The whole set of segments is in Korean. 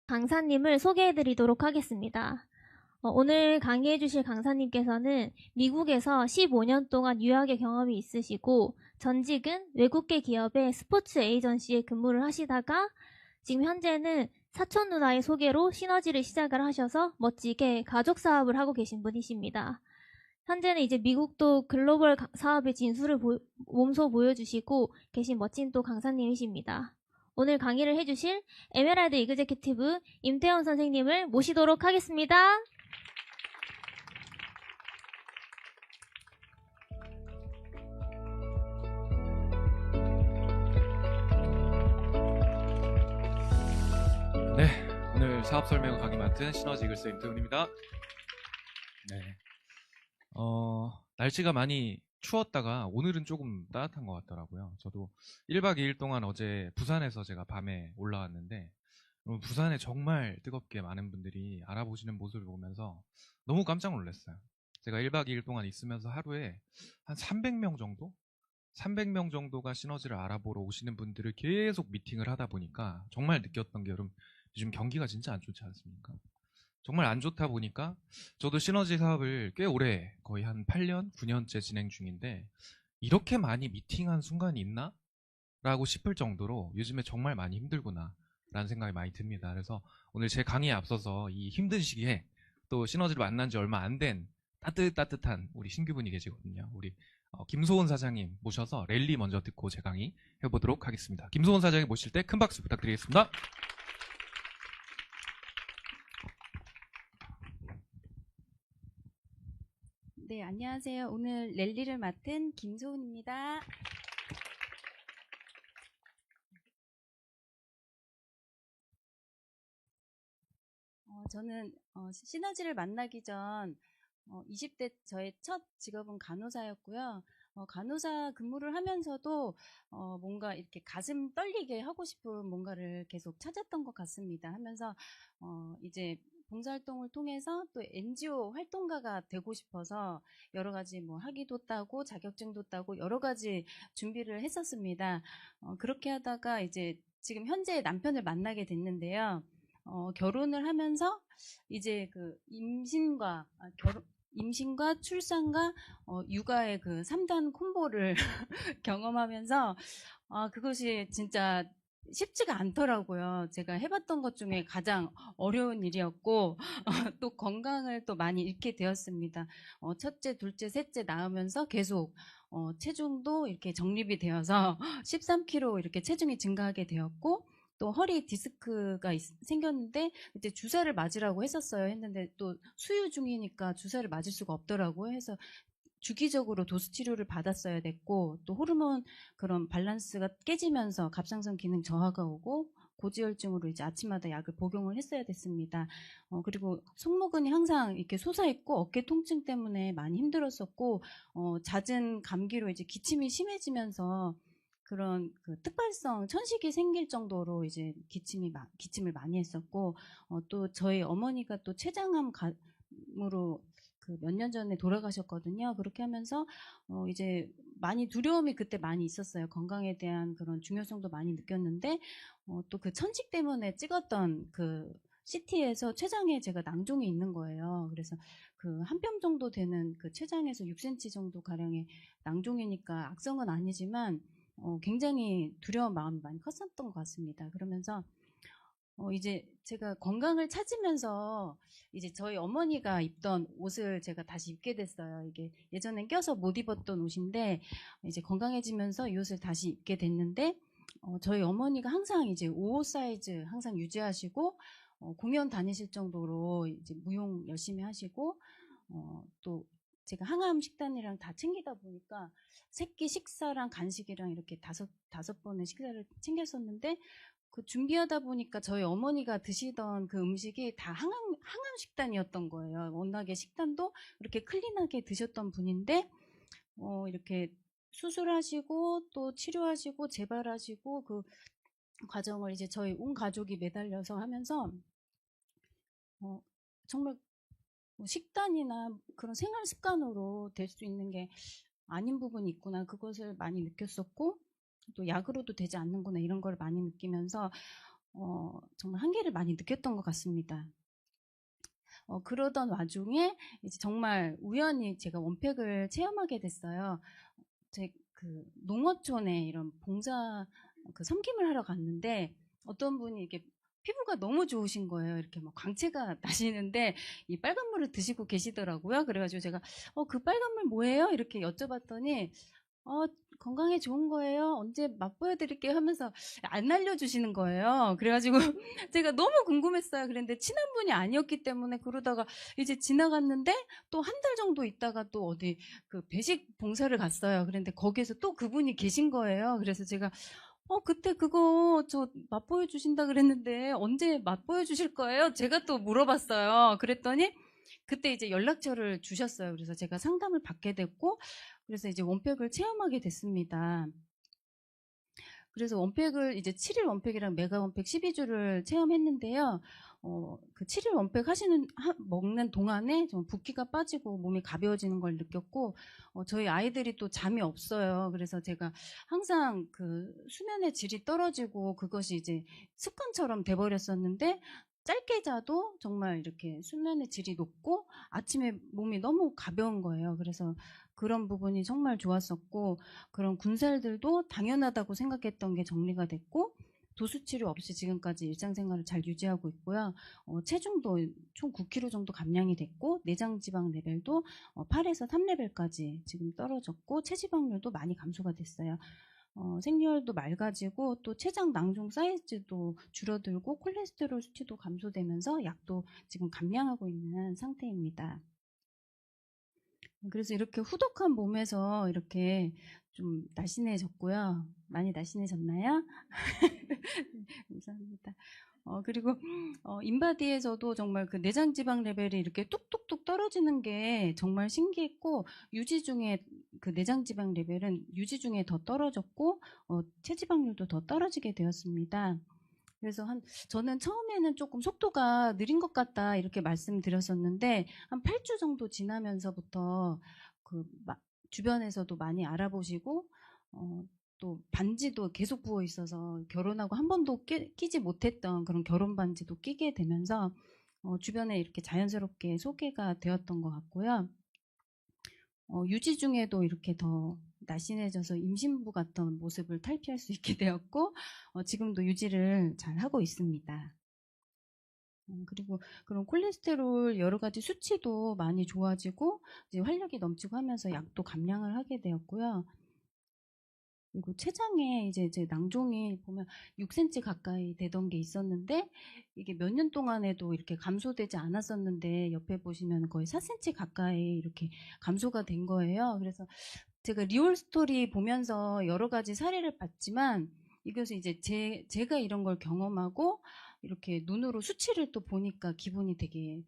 강사님을 소개해드리도록 하겠습니다. 오늘 강의해주실 강사님께서는 미국에서 15년 동안 유학의 경험이 있으시고 전직은 외국계 기업의 스포츠 에이전시에 근무를 하시다가 지금 현재는 사촌 누나의 소개로 시너지를 시작을 하셔서 멋지게 가족 사업을 하고 계신 분이십니다. 현재는 이제 미국도 글로벌 사업의 진수를 몸소 보여주시고 계신 멋진 또 강사님이십니다. 오늘 강의를 해주실 에메랄드 이그제큐티브 임태원 선생님을 모시도록 하겠습니다. 네, 오늘 사업 설명 강의 맡은 시너지 이글스 임태훈입니다. 네, 날씨가 많이 추웠다가 오늘은 조금 따뜻한 것 같더라고요. 저도 1박 2일 동안 어제 부산에서 제가 밤에 올라왔는데 부산에 정말 뜨겁게 많은 분들이 알아보시는 모습을 보면서 너무 깜짝 놀랐어요. 제가 1박 2일 동안 있으면서 하루에 한 300명 정도? 300명 정도가 시너지를 알아보러 오시는 분들을 계속 미팅을 하다 보니까 정말 느꼈던 게 요즘 경기가 진짜 안 좋지 않습니까? 정말 안 좋다 보니까 저도 시너지 사업을 꽤 오래 거의 한 8년, 9년째 진행 중인데 이렇게 많이 미팅한 순간이 있나? 라고 싶을 정도로 요즘에 정말 많이 힘들구나 라는 생각이 많이 듭니다. 그래서 오늘 제 강의에 앞서서 이 힘든 시기에 또 시너지를 만난 지 얼마 안 된 따뜻한 우리 신규분이 계시거든요. 우리 김소은 사장님 모셔서 랠리 먼저 듣고 제 강의 해보도록 하겠습니다. 김소은 사장님 모실 때 큰 박수 부탁드리겠습니다. 네, 안녕하세요. 오늘 랠리를 맡은 김소은입니다. 저는 시너지를 만나기 전 20대 저의 첫 직업은 간호사였고요. 간호사 근무를 하면서도 뭔가 이렇게 가슴 떨리게 하고 싶은 뭔가를 계속 찾았던 것 같습니다. 하면서 이제 봉사활동을 통해서 또 NGO 활동가가 되고 싶어서 여러 가지 뭐 학위도 따고 자격증도 따고 여러 가지 준비를 했었습니다. 그렇게 하다가 이제 지금 현재 남편을 만나게 됐는데요. 결혼을 하면서 이제 그 임신과 출산과 육아의 그 3단 콤보를 경험하면서 그것이 진짜 쉽지가 않더라고요. 제가 해봤던 것 중에 가장 어려운 일이었고 또 건강을 또 많이 잃게 되었습니다. 첫째, 둘째, 셋째 낳으면서 계속 체중도 이렇게 정립이 되어서 13kg 이렇게 체중이 증가하게 되었고 또 허리 디스크가 생겼는데 이제 주사를 맞으라고 했는데 또 수유 중이니까 주사를 맞을 수가 없더라고요. 해서 주기적으로 도수 치료를 받았어야 됐고 또 호르몬 그런 밸런스가 깨지면서 갑상선 기능 저하가 오고 고지혈증으로 이제 아침마다 약을 복용을 했어야 됐습니다. 그리고 손모근이 항상 이렇게 솟아있고 어깨 통증 때문에 많이 힘들었었고 잦은 감기로 이제 기침이 심해지면서 그런 그 특발성 천식이 생길 정도로 이제 기침을 많이 했었고 또 저희 어머니가 또 췌장암으로 그 몇 년 전에 돌아가셨거든요. 그렇게 하면서 이제 많이 두려움이 그때 많이 있었어요. 건강에 대한 그런 중요성도 많이 느꼈는데 또 그 천식 때문에 찍었던 그 CT에서 췌장에 제가 낭종이 있는 거예요. 그래서 그 한 뼘 정도 되는 그 췌장에서 6cm 정도 가량의 낭종이니까 악성은 아니지만 굉장히 두려운 마음이 많이 컸었던 것 같습니다. 그러면서 이제 제가 건강을 찾으면서 이제 저희 어머니가 입던 옷을 제가 다시 입게 됐어요. 이게 예전엔 껴서 못 입었던 옷인데 이제 건강해지면서 이 옷을 다시 입게 됐는데 저희 어머니가 항상 이제 5호 사이즈 항상 유지하시고 공연 다니실 정도로 이제 무용 열심히 하시고 또 제가 항암 식단이랑 다 챙기다 보니까 새끼 식사랑 간식이랑 이렇게 다섯 번의 식사를 챙겼었는데 그 준비하다 보니까 저희 어머니가 드시던 그 음식이 다 항암 식단이었던 거예요. 워낙에 식단도 이렇게 클린하게 드셨던 분인데 이렇게 수술하시고 또 치료하시고 재발하시고 그 과정을 이제 저희 온 가족이 매달려서 하면서 정말 식단이나 그런 생활 습관으로 될 수 있는 게 아닌 부분이 있구나 그것을 많이 느꼈었고 또 약으로도 되지 않는구나 이런 걸 많이 느끼면서 정말 한계를 많이 느꼈던 것 같습니다. 그러던 와중에 이제 정말 우연히 제가 원팩을 체험하게 됐어요. 제 그 농어촌에 이런 봉사 그 섬김을 하러 갔는데 어떤 분이 이렇게 피부가 너무 좋으신 거예요. 이렇게 막 광채가 나시는데 이 빨간 물을 드시고 계시더라고요. 그래가지고 제가 그 빨간 물 뭐예요? 이렇게 여쭤봤더니 건강에 좋은 거예요. 언제 맛보여 드릴게요 하면서 안 알려주시는 거예요. 그래가지고 제가 너무 궁금했어요. 그런데 친한 분이 아니었기 때문에 그러다가 이제 지나갔는데 또 한 달 정도 있다가 또 어디 그 배식 봉사를 갔어요. 그런데 거기에서 또 그분이 계신 거예요. 그래서 제가 그때 그거 저 맛보여 주신다 그랬는데 언제 맛보여 주실 거예요? 제가 또 물어봤어요. 그랬더니 그때 이제 연락처를 주셨어요. 그래서 제가 상담을 받게 됐고, 그래서 이제 원팩을 체험하게 됐습니다. 그래서 원팩을 이제 7일 원팩이랑 메가 원팩 12주를 체험했는데요. 그 7일 원팩 먹는 동안에 좀 붓기가 빠지고 몸이 가벼워지는 걸 느꼈고, 저희 아이들이 또 잠이 없어요. 그래서 제가 항상 그 수면의 질이 떨어지고 그것이 이제 습관처럼 돼버렸었는데, 짧게 자도 정말 이렇게 수면의 질이 높고 아침에 몸이 너무 가벼운 거예요. 그래서 그런 부분이 정말 좋았었고, 그런 군살들도 당연하다고 생각했던 게 정리가 됐고, 도수 치료 없이 지금까지 일상생활을 잘 유지하고 있고요. 체중도 총 9kg 정도 감량이 됐고, 내장 지방 레벨도 8에서 3레벨까지 지금 떨어졌고, 체지방률도 많이 감소가 됐어요. 생리혈도 맑아지고 또 췌장 낭종 사이즈도 줄어들고 콜레스테롤 수치도 감소되면서 약도 지금 감량하고 있는 상태입니다. 그래서 이렇게 후덕한 몸에서 이렇게 좀 날씬해졌고요. 많이 날씬해졌나요? 감사합니다. 그리고 인바디에서도 정말 그 내장 지방 레벨이 이렇게 뚝뚝뚝 떨어지는 게 정말 신기했고, 유지 중에 그 내장 지방 레벨은 유지 중에 더 떨어졌고, 체지방률도 더 떨어지게 되었습니다. 그래서 저는 처음에는 조금 속도가 느린 것 같다 이렇게 말씀드렸었는데, 한 8주 정도 지나면서부터 주변에서도 많이 알아보시고, 또 반지도 계속 부어 있어서 결혼하고 한 번도 끼지 못했던 그런 결혼 반지도 끼게 되면서 주변에 이렇게 자연스럽게 소개가 되었던 것 같고요. 유지 중에도 이렇게 더 날씬해져서 임신부 같은 모습을 탈피할 수 있게 되었고, 지금도 유지를 잘 하고 있습니다. 그리고 그런 콜레스테롤 여러 가지 수치도 많이 좋아지고 이제 활력이 넘치고 하면서 약도 감량을 하게 되었고요. 그리고 췌장에 이제 제 낭종이 보면 6cm 가까이 되던 게 있었는데, 이게 몇 년 동안에도 이렇게 감소되지 않았었는데 옆에 보시면 거의 4cm 가까이 이렇게 감소가 된 거예요. 그래서 제가 리얼 스토리 보면서 여러 가지 사례를 봤지만, 이것이 이제 제가 이런 걸 경험하고 이렇게 눈으로 수치를 또 보니까 기분이 되게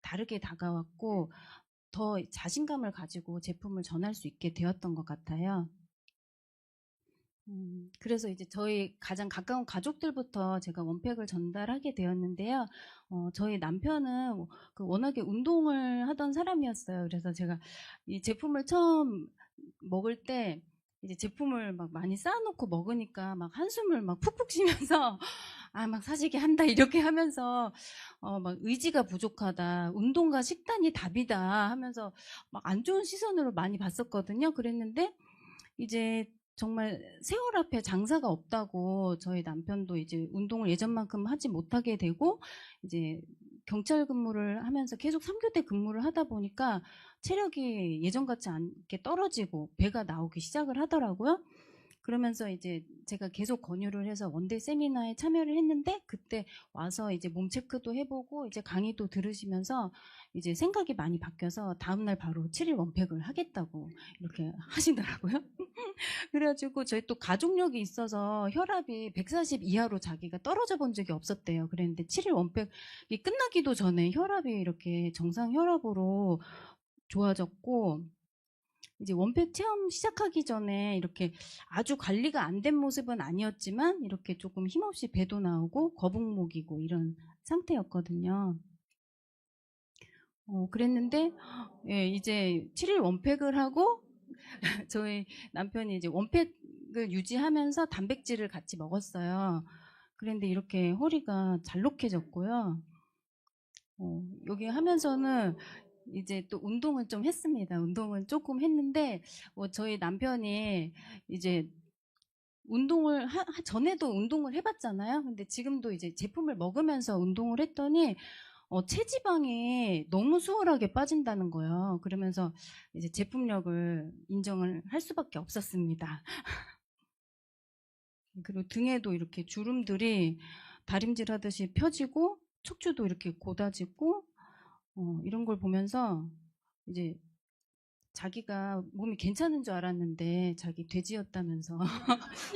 다르게 다가왔고, 더 자신감을 가지고 제품을 전할 수 있게 되었던 것 같아요. 그래서 이제 저희 가장 가까운 가족들부터 제가 원팩을 전달하게 되었는데요. 저희 남편은 그 워낙에 운동을 하던 사람이었어요. 그래서 제가 이 제품을 처음 먹을 때 이제 제품을 막 많이 쌓아놓고 먹으니까 막 한숨을 막 푹푹 쉬면서 막 사시게 한다 이렇게 하면서 막 의지가 부족하다, 운동과 식단이 답이다 하면서 막 안 좋은 시선으로 많이 봤었거든요. 그랬는데 이제 정말 세월 앞에 장사가 없다고 저희 남편도 이제 운동을 예전만큼 하지 못하게 되고, 이제 경찰 근무를 하면서 계속 3교대 근무를 하다 보니까 체력이 예전 같지 않게 떨어지고 배가 나오기 시작을 하더라고요. 그러면서 이제 제가 계속 권유를 해서 원데이 세미나에 참여를 했는데, 그때 와서 이제 몸 체크도 해보고 이제 강의도 들으시면서 이제 생각이 많이 바뀌어서 다음날 바로 7일 원팩을 하겠다고 이렇게 하시더라고요. 그래가지고 저희 또 가족력이 있어서 혈압이 140 이하로 자기가 떨어져 본 적이 없었대요. 그랬는데 7일 원팩이 끝나기도 전에 혈압이 이렇게 정상 혈압으로 좋아졌고, 이제 원팩 체험 시작하기 전에 이렇게 아주 관리가 안 된 모습은 아니었지만 이렇게 조금 힘없이 배도 나오고 거북목이고 이런 상태였거든요. 그랬는데 예, 이제 7일 원팩을 하고 저희 남편이 이제 원팩을 유지하면서 단백질을 같이 먹었어요. 그런데 이렇게 허리가 잘록해졌고요. 여기 하면서는 이제 또 운동을 좀 했습니다. 운동은 조금 했는데, 저희 남편이 이제 운동을 전에도 운동을 해봤잖아요. 근데 지금도 이제 제품을 먹으면서 운동을 했더니 체지방이 너무 수월하게 빠진다는 거예요. 그러면서 이제 제품력을 인정을 할 수밖에 없었습니다. 그리고 등에도 이렇게 주름들이 다림질 하듯이 펴지고 척추도 이렇게 곧아지고 이런 걸 보면서 이제 자기가 몸이 괜찮은 줄 알았는데 자기 돼지였다면서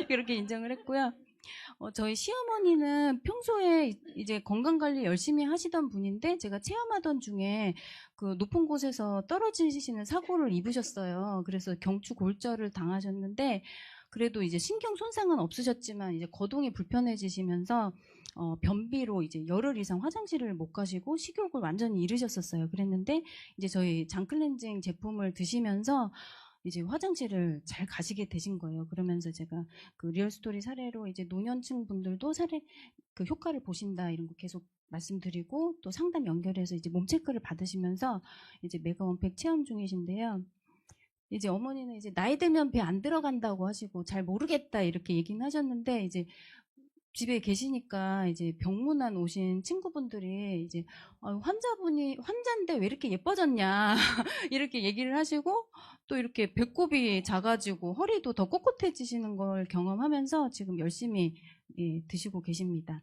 그렇게 인정을 했고요. 저희 시어머니는 평소에 이제 건강관리 열심히 하시던 분인데 제가 체험하던 중에 그 높은 곳에서 떨어지시는 사고를 입으셨어요. 그래서 경추 골절을 당하셨는데 그래도 이제 신경 손상은 없으셨지만 이제 거동이 불편해지시면서 변비로 이제 열흘 이상 화장실을 못 가시고 식욕을 완전히 잃으셨었어요. 그랬는데 이제 저희 장클렌징 제품을 드시면서 이제 화장실을 잘 가시게 되신 거예요. 그러면서 제가 그 리얼스토리 사례로 이제 노년층 분들도 사례 그 효과를 보신다 이런 거 계속 말씀드리고 또 상담 연결해서 이제 몸 체크를 받으시면서 이제 메가 원팩 체험 중이신데요. 이제 어머니는 이제 나이 들면 배 안 들어간다고 하시고 잘 모르겠다 이렇게 얘기는 하셨는데 이제 집에 계시니까 이제 병문안 오신 친구분들이 이제 환자분이 환자인데 왜 이렇게 예뻐졌냐 이렇게 얘기를 하시고 또 이렇게 배꼽이 작아지고 허리도 더 꼿꼿해지시는 걸 경험하면서 지금 열심히 드시고 계십니다.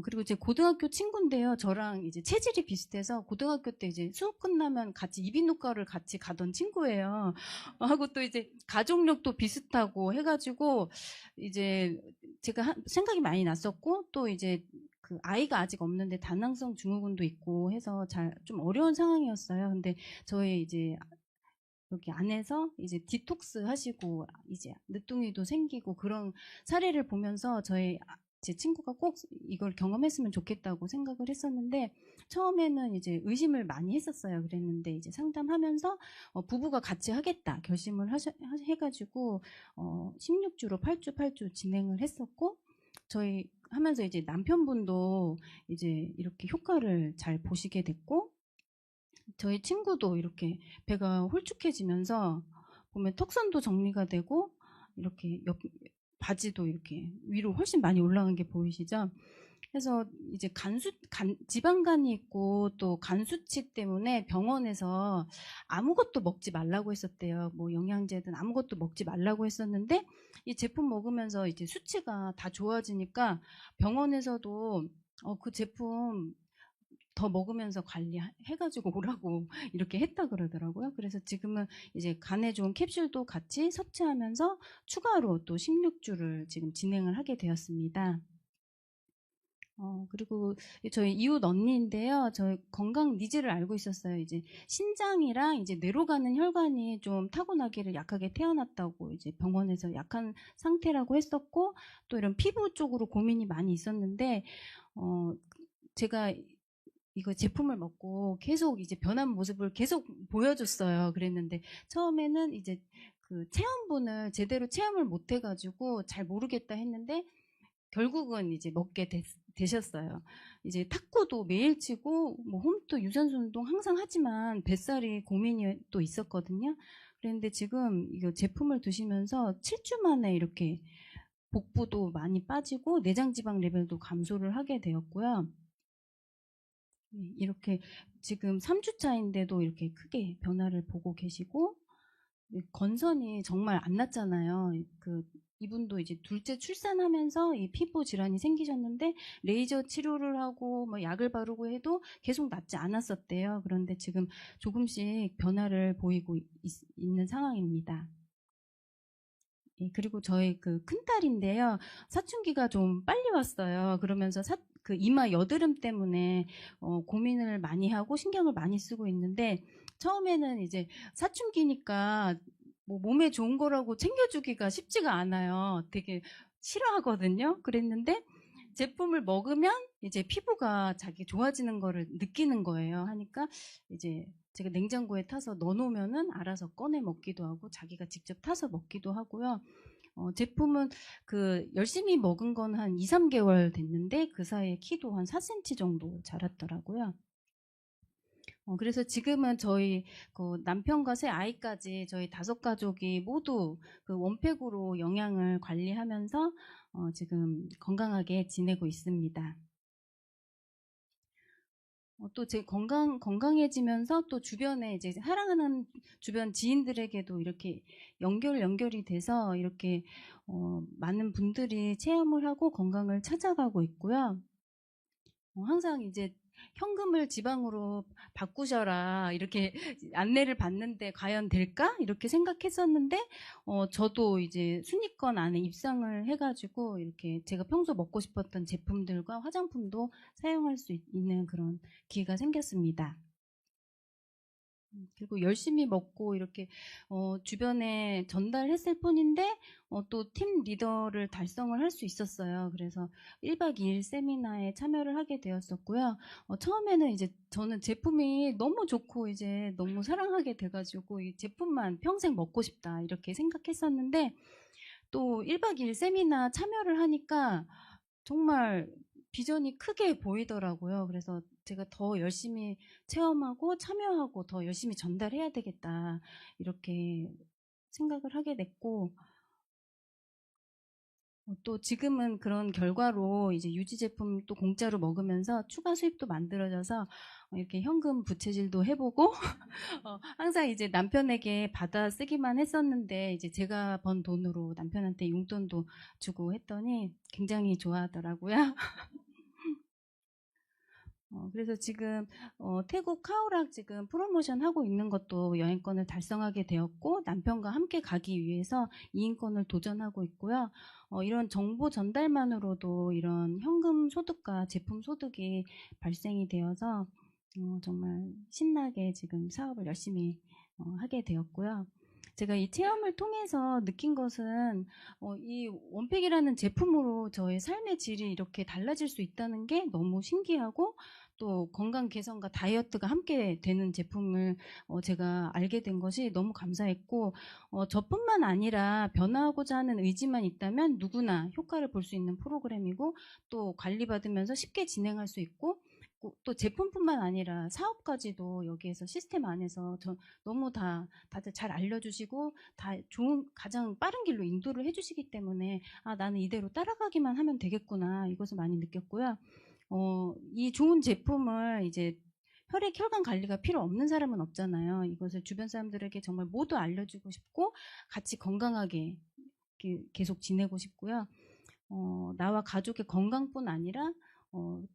그리고 제 고등학교 친구인데요. 저랑 이제 체질이 비슷해서 고등학교 때 이제 수업 끝나면 같이 이비인후과를 같이 가던 친구예요. 하고 또 이제 가족력도 비슷하고 해가지고 이제 제가 생각이 많이 났었고 또 이제 그 아이가 아직 없는데 다낭성 증후군도 있고 해서 좀 어려운 상황이었어요. 근데 저희 이제 여기 안에서 이제 디톡스 하시고 이제 늦둥이도 생기고 그런 사례를 보면서 제 친구가 꼭 이걸 경험했으면 좋겠다고 생각을 했었는데 처음에는 이제 의심을 많이 했었어요. 그랬는데 이제 상담하면서 부부가 같이 하겠다 결심을 해가지고 16주로 8주 8주 진행을 했었고 저희 하면서 이제 남편분도 이제 이렇게 효과를 잘 보시게 됐고 저희 친구도 이렇게 배가 홀쭉해지면서 보면 턱선도 정리가 되고 이렇게 바지도 이렇게 위로 훨씬 많이 올라간 게 보이시죠? 그래서 이제 지방간이 있고 또 간 수치 때문에 병원에서 아무것도 먹지 말라고 했었대요. 뭐 영양제든 아무것도 먹지 말라고 했었는데 이 제품 먹으면서 이제 수치가 다 좋아지니까 병원에서도 그 제품 더 먹으면서 관리해가지고 오라고 이렇게 했다 그러더라고요. 그래서 지금은 이제 간에 좋은 캡슐도 같이 섭취하면서 추가로 또 16주를 지금 진행을 하게 되었습니다. 그리고 저희 이웃 언니인데요. 저희 건강 니즈를 알고 있었어요. 이제 신장이랑 이제 뇌로 가는 혈관이 좀 타고나기를 약하게 태어났다고 이제 병원에서 약한 상태라고 했었고 또 이런 피부 쪽으로 고민이 많이 있었는데 제가 이거 제품을 먹고 계속 이제 변한 모습을 계속 보여줬어요. 그랬는데 처음에는 이제 그 체험분을 제대로 체험을 못 해가지고 잘 모르겠다 했는데 결국은 이제 먹게 되셨어요. 이제 탁구도 매일 치고 뭐 홈트 유산소 운동 항상 하지만 뱃살이 고민이 또 있었거든요. 그런데 지금 이거 제품을 드시면서 7주 만에 이렇게 복부도 많이 빠지고 내장 지방 레벨도 감소를 하게 되었고요. 이렇게 지금 3주 차인데도 이렇게 크게 변화를 보고 계시고 건선이 정말 안 났잖아요. 이분도 이제 둘째 출산하면서 이 피부 질환이 생기셨는데 레이저 치료를 하고 뭐 약을 바르고 해도 계속 낫지 않았었대요. 그런데 지금 조금씩 변화를 보이고 있는 상황입니다. 그리고 저희 그 큰딸인데요. 사춘기가 좀 빨리 왔어요. 그러면서 그 이마 여드름 때문에 고민을 많이 하고 신경을 많이 쓰고 있는데 처음에는 이제 사춘기니까 뭐 몸에 좋은 거라고 챙겨주기가 쉽지가 않아요. 되게 싫어하거든요. 그랬는데 제품을 먹으면 이제 피부가 자기 좋아지는 거를 느끼는 거예요. 하니까 이제 제가 냉장고에 타서 넣어놓으면은 알아서 꺼내 먹기도 하고 자기가 직접 타서 먹기도 하고요. 제품은 열심히 먹은 건 한 2, 3개월 됐는데 그 사이에 키도 한 4cm 정도 자랐더라고요. 그래서 지금은 저희 남편과 새 아이까지 저희 5가족이 모두 원팩으로 영양을 관리하면서 지금 건강하게 지내고 있습니다. 또 제 건강해지면서 또 주변에 이제 사랑하는 주변 지인들에게도 이렇게 연결이 돼서 이렇게 많은 분들이 체험을 하고 건강을 찾아가고 있고요. 항상 이제 현금을 지방으로 바꾸셔라 이렇게 안내를 받는데 과연 될까? 이렇게 생각했었는데 저도 이제 순위권 안에 입상을 해가지고 이렇게 제가 평소 먹고 싶었던 제품들과 화장품도 사용할 수 있는 그런 기회가 생겼습니다. 그리고 열심히 먹고 이렇게 주변에 전달했을 뿐인데 또 팀 리더를 달성을 할 수 있었어요. 그래서 1박 2일 세미나에 참여를 하게 되었었고요. 처음에는 이제 저는 제품이 너무 좋고 이제 너무 사랑하게 돼가지고 이 제품만 평생 먹고 싶다 이렇게 생각했었는데 또 1박 2일 세미나 참여를 하니까 정말 비전이 크게 보이더라고요. 그래서 제가 더 열심히 체험하고 참여하고 더 열심히 전달해야 되겠다 이렇게 생각을 하게 됐고 또 지금은 그런 결과로 이제 유지 제품 또 공짜로 먹으면서 추가 수입도 만들어져서 이렇게 현금 부채질도 해보고 항상 이제 남편에게 받아 쓰기만 했었는데 이제 제가 번 돈으로 남편한테 용돈도 주고 했더니 굉장히 좋아하더라고요. 그래서 지금 태국 카오락 지금 프로모션 하고 있는 것도 여행권을 달성하게 되었고 남편과 함께 가기 위해서 2인권을 도전하고 있고요. 이런 정보 전달만으로도 이런 현금 소득과 제품 소득이 발생이 되어서 정말 신나게 지금 사업을 열심히 하게 되었고요. 제가 이 체험을 통해서 느낀 것은 이 원팩이라는 제품으로 저의 삶의 질이 이렇게 달라질 수 있다는 게 너무 신기하고 또 건강 개선과 다이어트가 함께 되는 제품을 제가 알게 된 것이 너무 감사했고 저뿐만 아니라 변화하고자 하는 의지만 있다면 누구나 효과를 볼 수 있는 프로그램이고 또 관리받으면서 쉽게 진행할 수 있고 또 제품뿐만 아니라 사업까지도 여기에서 시스템 안에서 너무 다들 잘 알려주시고 다 가장 빠른 길로 인도를 해주시기 때문에 나는 이대로 따라가기만 하면 되겠구나 이것을 많이 느꼈고요. 이 좋은 제품을 이제 혈관 관리가 필요 없는 사람은 없잖아요. 이것을 주변 사람들에게 정말 모두 알려주고 싶고 같이 건강하게 계속 지내고 싶고요. 나와 가족의 건강뿐 아니라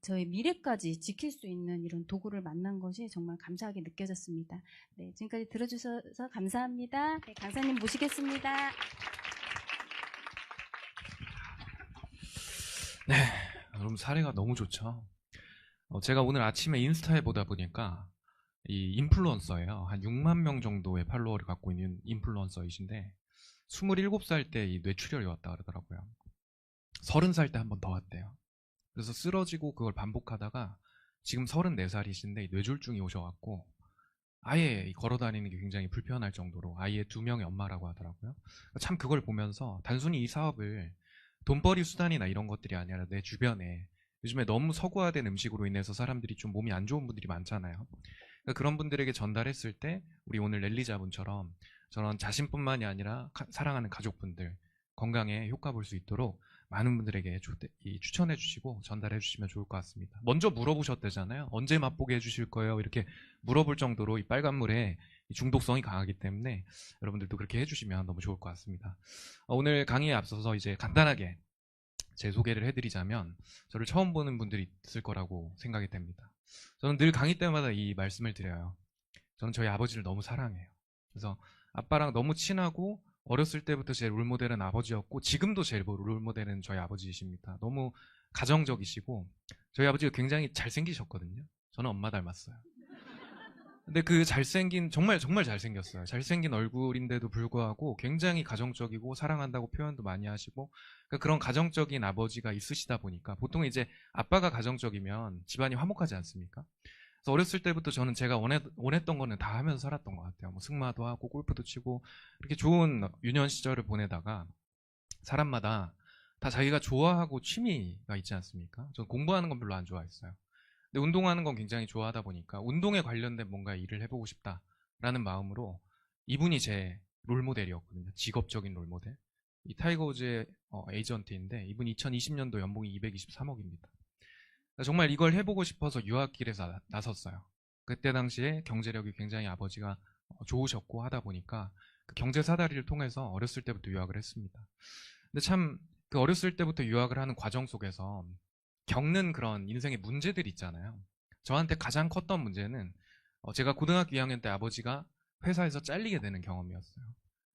저의 미래까지 지킬 수 있는 이런 도구를 만난 것이 정말 감사하게 느껴졌습니다. 네, 지금까지 들어주셔서 감사합니다. 네, 강사님 모시겠습니다. 네, 여러분 사례가 너무 좋죠. 제가 오늘 아침에 인스타에 보다 보니까 이 인플루언서예요. 한 6만 명 정도의 팔로워를 갖고 있는 인플루언서이신데 27살 때 이 뇌출혈이 왔다 그러더라고요. 30살 때 한 번 더 왔대요. 그래서 쓰러지고 그걸 반복하다가 지금 34살이신데 뇌졸중이 오셔갖고 아예 걸어다니는 게 굉장히 불편할 정도로 아이의 2명의 엄마라고 하더라고요. 참 그걸 보면서 단순히 이 사업을 돈벌이 수단이나 이런 것들이 아니라 내 주변에 요즘에 너무 서구화된 음식으로 인해서 사람들이 좀 몸이 안 좋은 분들이 많잖아요. 그러니까 그런 분들에게 전달했을 때 우리 오늘 랠리자분처럼 저런 자신뿐만이 아니라 사랑하는 가족분들 건강에 효과 볼 수 있도록 많은 분들에게 추천해 주시고 전달해 주시면 좋을 것 같습니다. 먼저 물어보셨대잖아요. 언제 맛보게 해주실 거예요? 이렇게 물어볼 정도로 이 빨간물에 중독성이 강하기 때문에 여러분들도 그렇게 해주시면 너무 좋을 것 같습니다. 오늘 강의에 앞서서 이제 간단하게 제 소개를 해드리자면 저를 처음 보는 분들이 있을 거라고 생각이 됩니다. 저는 늘 강의 때마다 이 말씀을 드려요. 저는 저희 아버지를 너무 사랑해요. 그래서 아빠랑 너무 친하고 어렸을 때부터 제 롤모델은 아버지였고 지금도 제 롤모델은 저희 아버지이십니다. 너무 가정적이시고 저희 아버지가 굉장히 잘생기셨거든요. 저는 엄마 닮았어요. 근데 그 잘생긴 정말 잘생겼어요. 잘생긴 얼굴인데도 불구하고 굉장히 가정적이고 사랑한다고 표현도 많이 하시고 그러니까 그런 가정적인 아버지가 있으시다 보니까 보통 이제 아빠가 가정적이면 집안이 화목하지 않습니까? 그래서 어렸을 때부터 저는 제가 원했던 거는 다 하면서 살았던 것 같아요. 뭐 승마도 하고 골프도 치고 이렇게 좋은 유년 시절을 보내다가 사람마다 다 자기가 좋아하고 취미가 있지 않습니까? 전 공부하는 건 별로 안 좋아했어요. 근데 운동하는 건 굉장히 좋아하다 보니까 운동에 관련된 뭔가 일을 해보고 싶다라는 마음으로 이분이 제 롤모델이었거든요. 직업적인 롤모델. 이 타이거 우즈의 에이전트인데 이분 2020년도 연봉이 223억입니다. 정말 이걸 해보고 싶어서 유학길에 나섰어요. 그때 당시에 경제력이 굉장히 아버지가 좋으셨고 하다 보니까 그 경제 사다리를 통해서 어렸을 때부터 유학을 했습니다. 근데 참 그 어렸을 때부터 유학을 하는 과정 속에서 겪는 그런 인생의 문제들이 있잖아요. 저한테 가장 컸던 문제는 제가 고등학교 2학년 때 아버지가 회사에서 잘리게 되는 경험이었어요.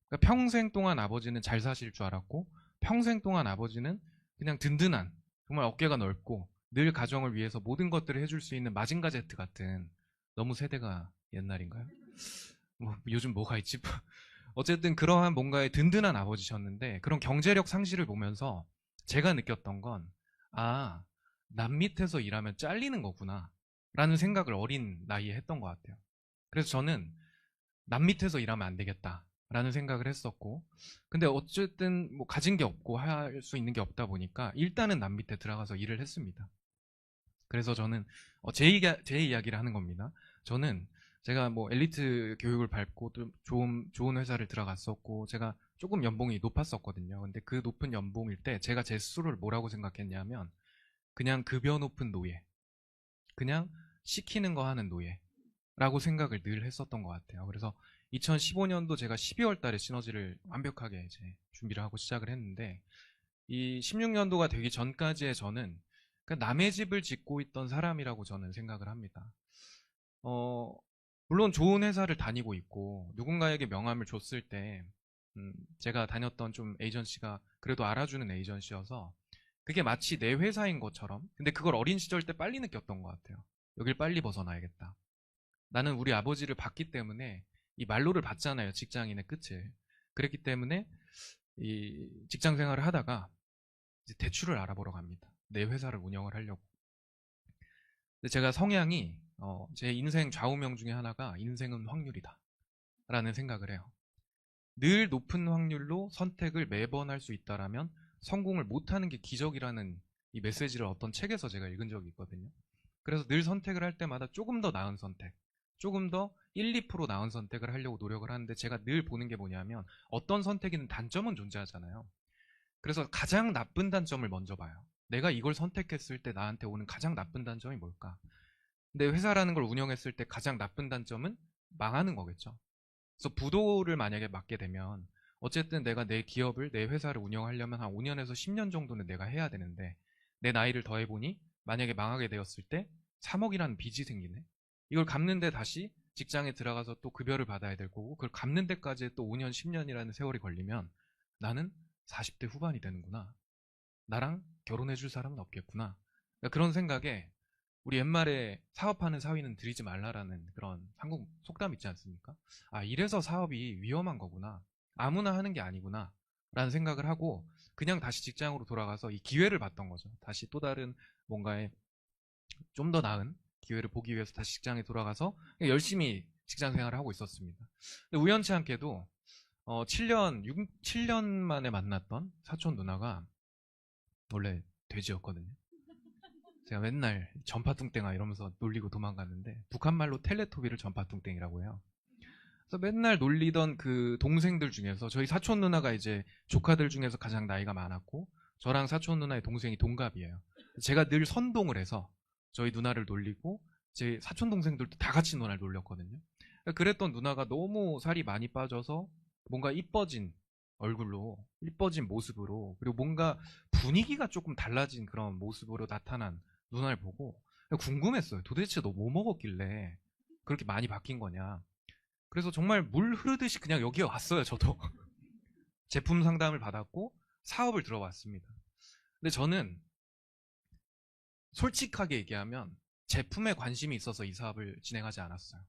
그러니까 평생 동안 아버지는 잘 사실 줄 알았고 평생 동안 아버지는 그냥 든든한 정말 어깨가 넓고 늘 가정을 위해서 모든 것들을 해줄 수 있는 마징가 제트 같은 너무 세대가 옛날인가요? 뭐 요즘 뭐가 있지? 어쨌든 그러한 뭔가의 든든한 아버지셨는데 그런 경제력 상실을 보면서 제가 느꼈던 건 아, 남 밑에서 일하면 잘리는 거구나 라는 생각을 어린 나이에 했던 것 같아요. 그래서 저는 남 밑에서 일하면 안 되겠다 라는 생각을 했었고 근데 어쨌든 뭐 가진 게 없고 할 수 있는 게 없다 보니까 일단은 남 밑에 들어가서 일을 했습니다. 그래서 저는 제 이야기를 하는 겁니다. 저는 제가 뭐 엘리트 교육을 밟고 또 좋은 회사를 들어갔었고 제가 조금 연봉이 높았었거든요. 근데 그 높은 연봉일 때 제가 제 스스로를 뭐라고 생각했냐면 그냥 급여 높은 노예, 그냥 시키는 거 하는 노예라고 생각을 늘 했었던 것 같아요. 그래서 2015년도 제가 12월 달에 시너지를 완벽하게 이제 준비를 하고 시작을 했는데 이 16년도가 되기 전까지의 저는 그러니까 남의 집을 짓고 있던 사람이라고 저는 생각을 합니다. 물론 좋은 회사를 다니고 있고 누군가에게 명함을 줬을 때 제가 다녔던 좀 에이전시가 그래도 알아주는 에이전시여서 그게 마치 내 회사인 것처럼 근데 그걸 어린 시절 때 빨리 느꼈던 것 같아요. 여길 빨리 벗어나야겠다. 나는 우리 아버지를 봤기 때문에 이 말로를 봤잖아요. 직장인의 끝을. 그랬기 때문에 이 직장 생활을 하다가 이제 대출을 알아보러 갑니다. 내 회사를 운영을 하려고. 근데 제가 성향이 제 인생 좌우명 중에 하나가 인생은 확률이다 라는 생각을 해요. 늘 높은 확률로 선택을 매번 할 수 있다라면 성공을 못하는 게 기적이라는 이 메시지를 어떤 책에서 제가 읽은 적이 있거든요. 그래서 늘 선택을 할 때마다 조금 더 나은 선택, 조금 더 1, 2% 나은 선택을 하려고 노력을 하는데 제가 늘 보는 게 뭐냐면 어떤 선택에는 단점은 존재하잖아요. 그래서 가장 나쁜 단점을 먼저 봐요. 내가 이걸 선택했을 때 나한테 오는 가장 나쁜 단점이 뭘까? 근데 회사라는 걸 운영했을 때 가장 나쁜 단점은 망하는 거겠죠. 그래서 부도를 만약에 맞게 되면 어쨌든 내가 내 기업을, 내 회사를 운영하려면 한 5년에서 10년 정도는 내가 해야 되는데 내 나이를 더해보니 만약에 망하게 되었을 때 3억이라는 빚이 생기네. 이걸 갚는데 다시 직장에 들어가서 또 급여를 받아야 될 거고 그걸 갚는 데까지 또 5년, 10년이라는 세월이 걸리면 나는 40대 후반이 되는구나. 나랑 결혼해줄 사람은 없겠구나. 그러니까 그런 생각에 우리 옛말에 사업하는 사위는 들이지 말라라는 그런 한국 속담 있지 않습니까? 아, 이래서 사업이 위험한 거구나. 아무나 하는 게 아니구나. 라는 생각을 하고 그냥 다시 직장으로 돌아가서 이 기회를 봤던 거죠. 다시 또 다른 뭔가에 좀 더 나은 기회를 보기 위해서 다시 직장에 돌아가서 열심히 직장 생활을 하고 있었습니다. 근데 우연치 않게도 7년 만에 만났던 사촌 누나가 원래 돼지였거든요. 제가 맨날 전파뚱땡아 이러면서 놀리고 도망갔는데 북한 말로 텔레토비를 전파뚱땡이라고 해요. 그래서 맨날 놀리던 그 동생들 중에서 저희 사촌 누나가 이제 조카들 중에서 가장 나이가 많았고 저랑 사촌 누나의 동생이 동갑이에요. 제가 늘 선동을 해서 저희 누나를 놀리고 제 사촌 동생들도 다 같이 누나를 놀렸거든요. 그랬던 누나가 너무 살이 많이 빠져서 뭔가 이뻐진 얼굴로 이뻐진 모습으로 그리고 뭔가 분위기가 조금 달라진 그런 모습으로 나타난 누나를 보고 궁금했어요. 도대체 너 뭐 먹었길래 그렇게 많이 바뀐 거냐. 그래서 정말 물 흐르듯이 그냥 여기에 왔어요. 저도 제품 상담을 받았고 사업을 들어왔습니다. 근데 저는 솔직하게 얘기하면 제품에 관심이 있어서 이 사업을 진행하지 않았어요.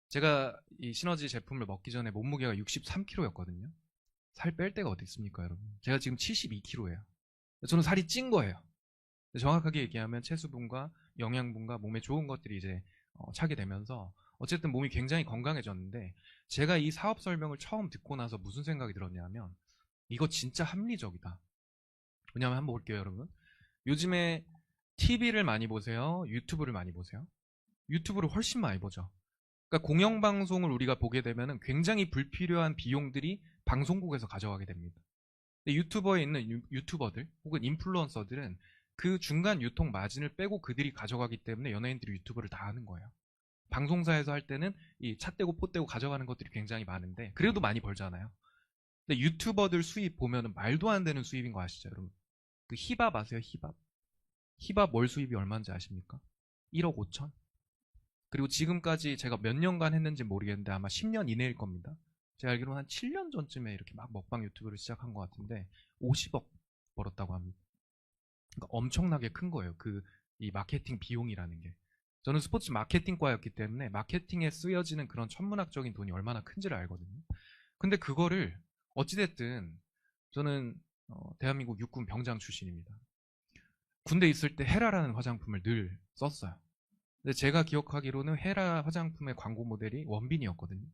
제가 이 시너지 제품을 먹기 전에 몸무게가 63kg였거든요. 살 뺄 데가 어디 있습니까, 여러분? 제가 지금 72kg예요. 저는 살이 찐 거예요. 정확하게 얘기하면 체수분과 영양분과 몸에 좋은 것들이 이제 차게 되면서 어쨌든 몸이 굉장히 건강해졌는데 제가 이 사업 설명을 처음 듣고 나서 무슨 생각이 들었냐면 이거 진짜 합리적이다. 왜냐면 한번 볼게요, 여러분. 요즘에 TV를 많이 보세요? 유튜브를 많이 보세요? 유튜브를 훨씬 많이 보죠. 그러니까 공영방송을 우리가 보게 되면 굉장히 불필요한 비용들이 방송국에서 가져가게 됩니다. 근데 유튜버에 있는 유튜버들 혹은 인플루언서들은 그 중간 유통 마진을 빼고 그들이 가져가기 때문에 연예인들이 유튜브를 다 하는 거예요. 방송사에서 할 때는 이 차 떼고 포 떼고 가져가는 것들이 굉장히 많은데 그래도 많이 벌잖아요. 근데 유튜버들 수입 보면은 말도 안 되는 수입인 거 아시죠, 여러분? 그 힙합 아세요, 힙합? 힙합 월 수입이 얼마인지 아십니까? 1억 5천? 그리고 지금까지 제가 몇 년간 했는지 모르겠는데 아마 10년 이내일 겁니다. 제가 알기로는 한 7년 전쯤에 이렇게 막 먹방 유튜브를 시작한 것 같은데 50억 벌었다고 합니다. 그러니까 엄청나게 큰 거예요. 이 마케팅 비용이라는 게. 저는 스포츠 마케팅과였기 때문에 마케팅에 쓰여지는 그런 천문학적인 돈이 얼마나 큰지를 알거든요. 근데 그거를 어찌됐든 저는 대한민국 육군 병장 출신입니다. 군대 있을 때 헤라라는 화장품을 늘 썼어요. 근데 제가 기억하기로는 헤라 화장품의 광고 모델이 원빈이었거든요.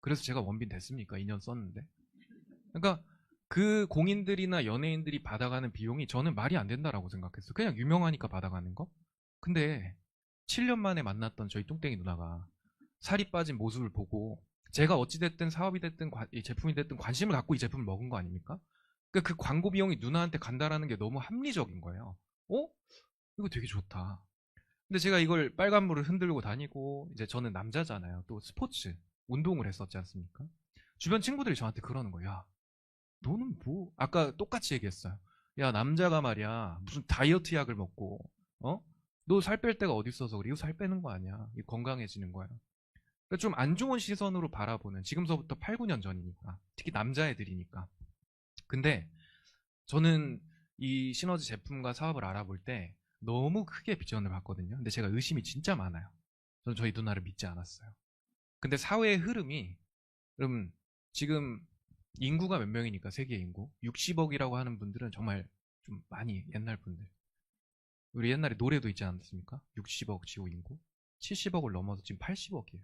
그래서 제가 원빈 됐습니까? 2년 썼는데. 그러니까 그 공인들이나 연예인들이 받아가는 비용이 저는 말이 안 된다라고 생각했어요. 그냥 유명하니까 받아가는 거. 근데 7년 만에 만났던 저희 뚱땡이 누나가 살이 빠진 모습을 보고 제가 어찌됐든 사업이 됐든 이 제품이 됐든 관심을 갖고 이 제품을 먹은 거 아닙니까? 그러니까 그 광고 비용이 누나한테 간다라는 게 너무 합리적인 거예요. 이거 되게 좋다. 근데 제가 이걸 빨간불을 흔들고 다니고 이제 저는 남자잖아요. 또 스포츠, 운동을 했었지 않습니까? 주변 친구들이 저한테 그러는 거야. 야, 너는 뭐 아까 똑같이 얘기했어요. 야, 남자가 말이야 무슨 다이어트 약을 먹고 너 살 뺄 데가 어디 있어서 그래? 이거 살 빼는 거 아니야. 이거 건강해지는 거야. 그러니까 좀 안 좋은 시선으로 바라보는 지금서부터 8, 9년 전이니까 특히 남자애들이니까. 근데 저는 이 시너지 제품과 사업을 알아볼 때 너무 크게 비전을 봤거든요. 근데 제가 의심이 진짜 많아요. 저는 저희 누나를 믿지 않았어요. 근데 사회의 흐름이 여러분 지금 인구가 몇 명이니까 세계 인구 60억이라고 하는 분들은 정말 좀 많이 옛날 분들. 우리 옛날에 노래도 있지 않습니까? 60억 지구 인구 70억을 넘어서 지금 80억이에요.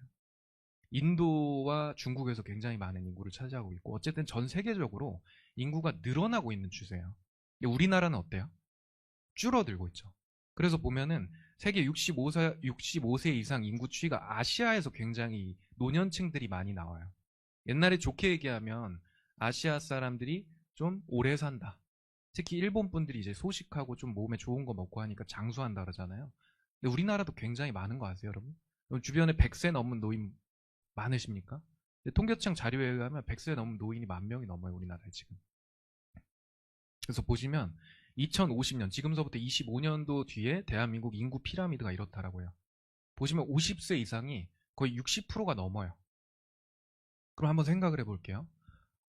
인도와 중국에서 굉장히 많은 인구를 차지하고 있고 어쨌든 전 세계적으로 인구가 늘어나고 있는 추세예요. 근데 우리나라는 어때요? 줄어들고 있죠. 그래서 보면은 세계 65세 이상 인구 추이가 아시아에서 굉장히 노년층들이 많이 나와요. 옛날에 좋게 얘기하면 아시아 사람들이 좀 오래 산다. 특히 일본 분들이 이제 소식하고 좀 몸에 좋은 거 먹고 하니까 장수한다 그러잖아요. 근데 우리나라도 굉장히 많은 거 아세요, 여러분? 주변에 100세 넘은 노인 많으십니까? 통계청 자료에 의하면 100세 넘은 노인이 10,000명이 넘어요, 우리나라에 지금. 그래서 보시면 2050년, 지금서부터 25년도 뒤에 대한민국 인구 피라미드가 이렇다라고요. 보시면 50세 이상이 거의 60%가 넘어요. 그럼 한번 생각을 해볼게요.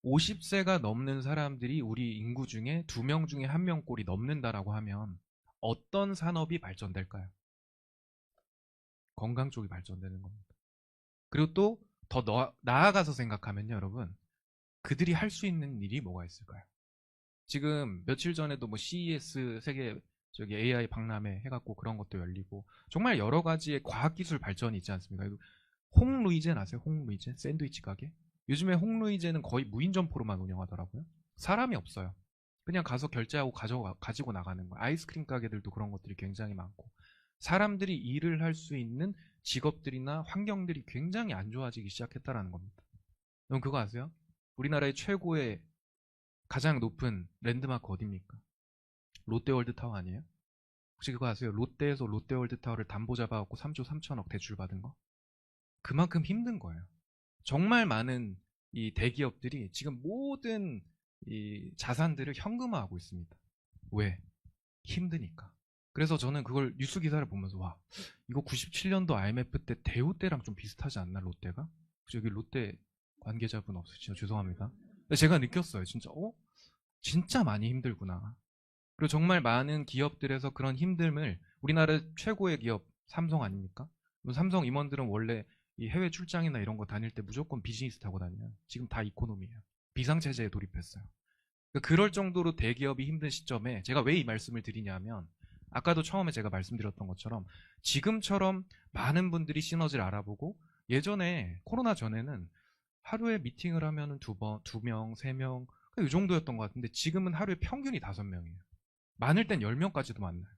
50세가 넘는 사람들이 우리 인구 중에 2명 중에 1명꼴이 넘는다라고 하면 어떤 산업이 발전될까요? 건강 쪽이 발전되는 겁니다. 그리고 또 더 나아가서 생각하면요, 여러분. 그들이 할 수 있는 일이 뭐가 있을까요? 지금 며칠 전에도 뭐 CES 세계 AI 박람회 해갖고 그런 것도 열리고 정말 여러 가지의 과학기술 발전이 있지 않습니까? 홍루이젠 아세요? 홍루이젠? 샌드위치 가게? 요즘에 홍루이젠은 거의 무인 점포로만 운영하더라고요. 사람이 없어요. 그냥 가서 결제하고 가지고 나가는 거예요. 아이스크림 가게들도 그런 것들이 굉장히 많고 사람들이 일을 할 수 있는 직업들이나 환경들이 굉장히 안 좋아지기 시작했다라는 겁니다. 여러분 그거 아세요? 우리나라의 최고의 가장 높은 랜드마크 어디입니까? 롯데월드타워 아니에요? 혹시 그거 아세요? 롯데에서 롯데월드타워를 담보 잡아갖고 3조 3천억 대출 받은 거? 그만큼 힘든 거예요. 정말 많은 이 대기업들이 지금 모든 이 자산들을 현금화하고 있습니다. 왜? 힘드니까. 그래서 저는 그걸 뉴스 기사를 보면서 와 이거 97년도 IMF 때 대우 때랑 좀 비슷하지 않나 롯데가? 혹시 여기 롯데 관계자분 없으시죠? 죄송합니다. 근데 제가 느꼈어요. 진짜 많이 힘들구나. 그리고 정말 많은 기업들에서 그런 힘듦을 우리나라 최고의 기업 삼성 아닙니까? 삼성 임원들은 원래 이 해외 출장이나 이런 거 다닐 때 무조건 비즈니스 타고 다녀요. 지금 다 이코노미예요. 비상체제에 돌입했어요. 그럴 정도로 대기업이 힘든 시점에 제가 왜 이 말씀을 드리냐면 아까도 처음에 제가 말씀드렸던 것처럼 지금처럼 많은 분들이 시너지를 알아보고 예전에 코로나 전에는 하루에 미팅을 하면 2명, 3명 이 정도였던 것 같은데 지금은 하루에 평균이 5명이에요. 많을 땐 10명까지도 만나요.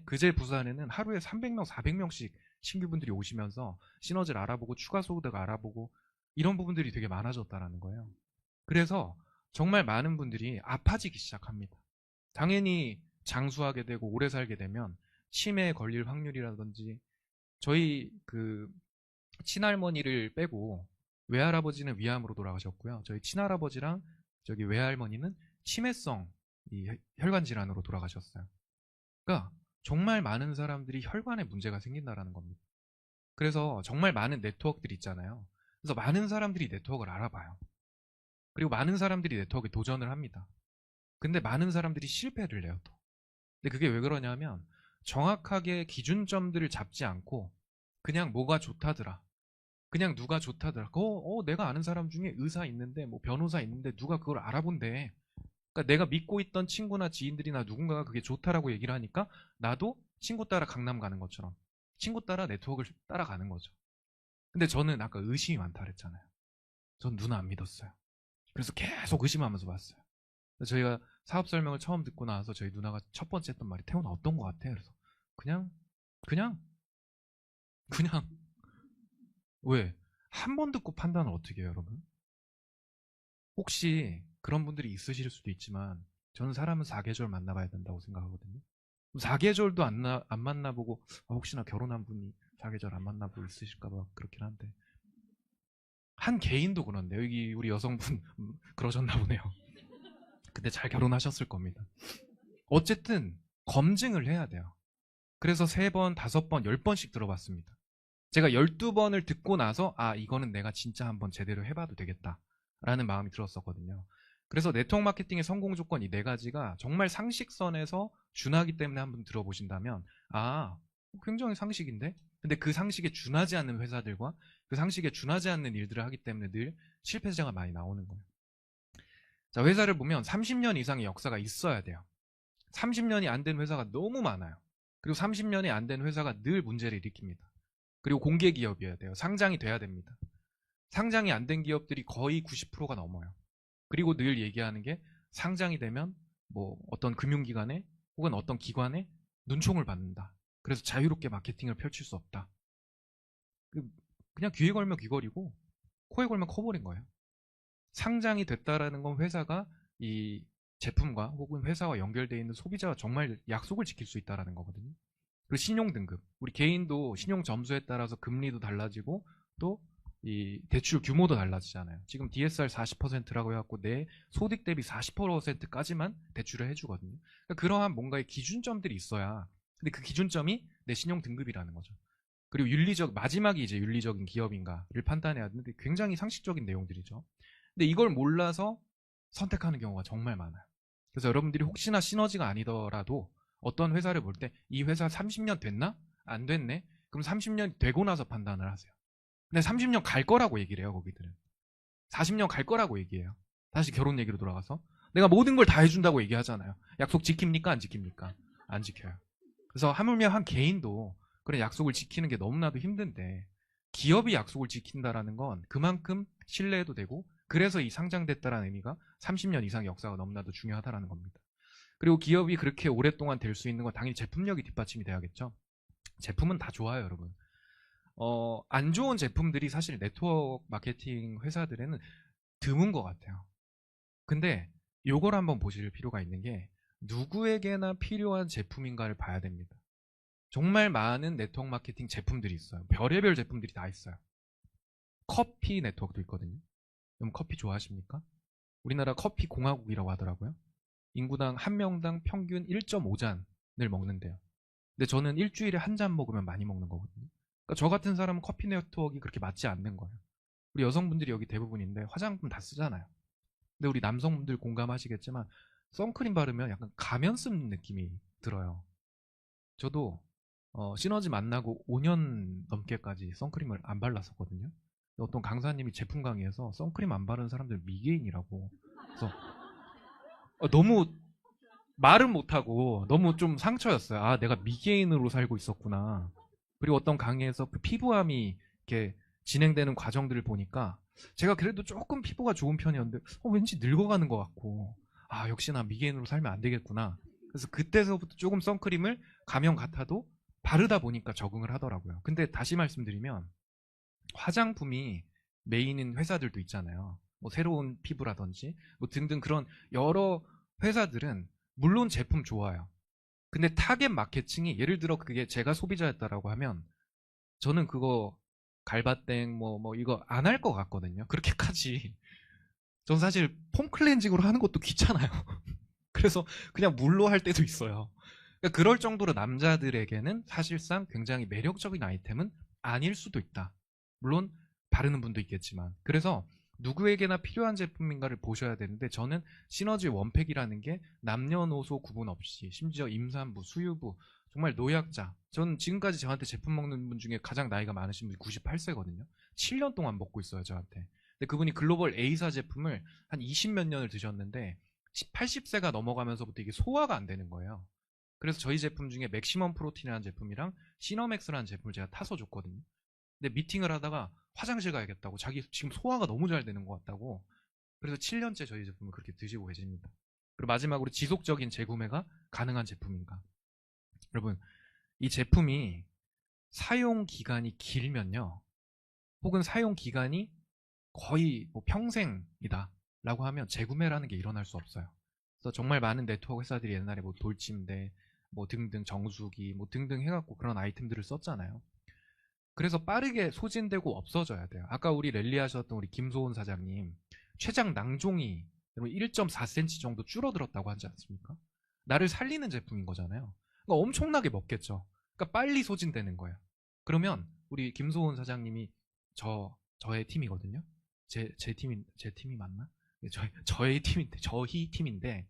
그제 부산에는 하루에 300명, 400명씩 신규분들이 오시면서 시너지를 알아보고 추가 소득 알아보고 이런 부분들이 되게 많아졌다라는 거예요. 그래서 정말 많은 분들이 아파지기 시작합니다. 당연히 장수하게 되고 오래 살게 되면 치매에 걸릴 확률이라든지 저희 그 친할머니를 빼고 외할아버지는 위암으로 돌아가셨고요. 저희 친할아버지랑 저기 외할머니는 치매성 이 혈관 질환으로 돌아가셨어요. 그러니까 정말 많은 사람들이 혈관에 문제가 생긴다라는 겁니다. 그래서 정말 많은 네트워크들이 있잖아요. 그래서 많은 사람들이 네트워크를 알아봐요. 그리고 많은 사람들이 네트워크에 도전을 합니다. 근데 많은 사람들이 실패를 해요, 또. 근데 그게 왜 그러냐면 정확하게 기준점들을 잡지 않고 그냥 뭐가 좋다더라. 그냥 누가 좋다더라. 내가 아는 사람 중에 의사 있는데 뭐 변호사 있는데 누가 그걸 알아본대. 그러니까 내가 믿고 있던 친구나 지인들이나 누군가가 그게 좋다라고 얘기를 하니까 나도 친구 따라 강남 가는 것처럼 친구 따라 네트워크를 따라가는 거죠. 근데 저는 아까 의심이 많다 그랬잖아요. 전 누나 안 믿었어요. 그래서 계속 의심하면서 봤어요. 저희가 사업 설명을 처음 듣고 나서 저희 누나가 첫 번째 했던 말이 태훈아 어떤 거 같아? 그래서 그냥 왜? 한 번 듣고 판단을 어떻게 해요, 여러분? 혹시 그런 분들이 있으실 수도 있지만 저는 사람은 4계절 만나봐야 된다고 생각하거든요. 4계절도 안 만나보고 혹시나 결혼한 분이 4계절 안 만나보고 있으실까봐 그렇긴 한데 한 개인도 그런데 여기 우리 여성분 그러셨나 보네요. 근데 잘 결혼하셨을 겁니다. 어쨌든 검증을 해야 돼요. 그래서 3번, 5번, 10번씩 들어봤습니다. 제가 12번을 듣고 나서 이거는 내가 진짜 한번 제대로 해봐도 되겠다 라는 마음이 들었었거든요. 그래서 네트워크 마케팅의 성공 조건 이 4가지가 정말 상식선에서 준하기 때문에 한번 들어보신다면 굉장히 상식인데? 근데 그 상식에 준하지 않는 회사들과 그 상식에 준하지 않는 일들을 하기 때문에 늘 실패자가 많이 나오는 거예요. 자, 회사를 보면 30년 이상의 역사가 있어야 돼요. 30년이 안 된 회사가 너무 많아요. 그리고 30년이 안 된 회사가 늘 문제를 일으킵니다. 그리고 공개 기업이어야 돼요. 상장이 돼야 됩니다. 상장이 안 된 기업들이 거의 90%가 넘어요. 그리고 늘 얘기하는 게 상장이 되면 뭐 어떤 금융기관에 혹은 어떤 기관에 눈총을 받는다. 그래서 자유롭게 마케팅을 펼칠 수 없다. 그냥 귀에 걸면 귀걸이고 코에 걸면 커버린 거예요. 상장이 됐다라는 건 회사가 이 제품과 혹은 회사와 연결되어 있는 소비자와 정말 약속을 지킬 수 있다는 거거든요. 그리고 신용 등급. 우리 개인도 신용 점수에 따라서 금리도 달라지고 또 이 대출 규모도 달라지잖아요. 지금 DSR 40%라고 해갖고 내 소득 대비 40%까지만 대출을 해주거든요. 그러니까 그러한 뭔가의 기준점들이 있어야. 근데 그 기준점이 내 신용 등급이라는 거죠. 그리고 마지막이 이제 윤리적인 기업인가를 판단해야 되는데 굉장히 상식적인 내용들이죠. 근데 이걸 몰라서 선택하는 경우가 정말 많아요. 그래서 여러분들이 혹시나 시너지가 아니더라도 어떤 회사를 볼 때 이 회사 30년 됐나? 안 됐네? 그럼 30년 되고 나서 판단을 하세요. 근데 30년 갈 거라고 얘기를 해요, 거기들은. 40년 갈 거라고 얘기해요. 다시 결혼 얘기로 돌아가서. 내가 모든 걸 다 해준다고 얘기하잖아요. 약속 지킵니까? 안 지킵니까? 안 지켜요. 그래서 하물며 한 개인도 그런 약속을 지키는 게 너무나도 힘든데 기업이 약속을 지킨다라는 건 그만큼 신뢰해도 되고 그래서 이 상장됐다라는 의미가 30년 이상의 역사가 너무나도 중요하다라는 겁니다. 그리고 기업이 그렇게 오랫동안 될 수 있는 건 당연히 제품력이 뒷받침이 돼야겠죠. 제품은 다 좋아요, 여러분. 안 좋은 제품들이 사실 네트워크 마케팅 회사들에는 드문 것 같아요. 근데 요걸 한번 보실 필요가 있는 게 누구에게나 필요한 제품인가를 봐야 됩니다. 정말 많은 네트워크 마케팅 제품들이 있어요. 별의별 제품들이 다 있어요. 커피 네트워크도 있거든요. 그럼 커피 좋아하십니까? 우리나라 커피 공화국이라고 하더라고요. 인구당 한 명당 평균 1.5잔을 먹는데요. 근데 저는 일주일에 한 잔 먹으면 많이 먹는 거거든요. 그러니까 저 같은 사람은 커피 네트워크가 그렇게 맞지 않는 거예요. 우리 여성분들이 여기 대부분인데 화장품 다 쓰잖아요. 근데 우리 남성분들 공감하시겠지만 선크림 바르면 약간 가면 쓴 느낌이 들어요. 저도 시너지 만나고 5년 넘게까지 선크림을 안 발랐었거든요. 어떤 강사님이 제품 강의에서 선크림 안 바르는 사람들 미개인이라고. 그래서 너무 말은 못하고 너무 좀 상처였어요. 내가 미개인으로 살고 있었구나. 그리고 어떤 강의에서 그 피부암이 이렇게 진행되는 과정들을 보니까 제가 그래도 조금 피부가 좋은 편이었는데 왠지 늙어가는 것 같고 역시나 미개인으로 살면 안 되겠구나. 그래서 그때서부터 조금 선크림을 가면 같아도 바르다 보니까 적응을 하더라고요. 근데 다시 말씀드리면 화장품이 메인인 회사들도 있잖아요. 뭐 새로운 피부라든지 뭐 등등 그런 여러 회사들은 물론 제품 좋아요. 근데 타겟 마케팅이 예를 들어 그게 제가 소비자였다라고 하면 저는 그거 갈바땡 뭐 이거 안 할 것 같거든요. 그렇게까지. 전 사실 폼 클렌징으로 하는 것도 귀찮아요. 그래서 그냥 물로 할 때도 있어요. 그러니까 그럴 정도로 남자들에게는 사실상 굉장히 매력적인 아이템은 아닐 수도 있다. 물론 바르는 분도 있겠지만. 그래서 누구에게나 필요한 제품인가를 보셔야 되는데 저는 시너지 원팩이라는 게 남녀노소 구분 없이 심지어 임산부, 수유부, 정말 노약자. 전 지금까지 저한테 제품 먹는 분 중에 가장 나이가 많으신 분이 98세거든요. 7년 동안 먹고 있어요, 저한테. 근데 그분이 글로벌 A사 제품을 한 20몇 년을 드셨는데 80세가 넘어가면서부터 이게 소화가 안 되는 거예요. 그래서 저희 제품 중에 맥시멈 프로틴이라는 제품이랑 시너맥스라는 제품을 제가 타서 줬거든요. 근데 미팅을 하다가 화장실 가야겠다고 자기 지금 소화가 너무 잘 되는 것 같다고 그래서 7년째 저희 제품을 그렇게 드시고 계십니다. 그리고 마지막으로 지속적인 재구매가 가능한 제품인가. 여러분 이 제품이 사용 기간이 길면요 혹은 사용 기간이 거의 뭐 평생이다 라고 하면 재구매라는 게 일어날 수 없어요. 그래서 정말 많은 네트워크 회사들이 옛날에 뭐 돌침대 뭐 등등 정수기 뭐 등등 해갖고 그런 아이템들을 썼잖아요. 그래서 빠르게 소진되고 없어져야 돼요. 아까 우리 랠리 하셨던 우리 김소은 사장님 췌장 낭종이 1.4cm 정도 줄어들었다고 하지 않습니까? 나를 살리는 제품인 거잖아요. 그러니까 엄청나게 먹겠죠. 그러니까 빨리 소진되는 거예요. 그러면 우리 김소은 사장님이 저의 팀이거든요. 제 팀이 맞나? 저희 팀인데, 저희 팀인데,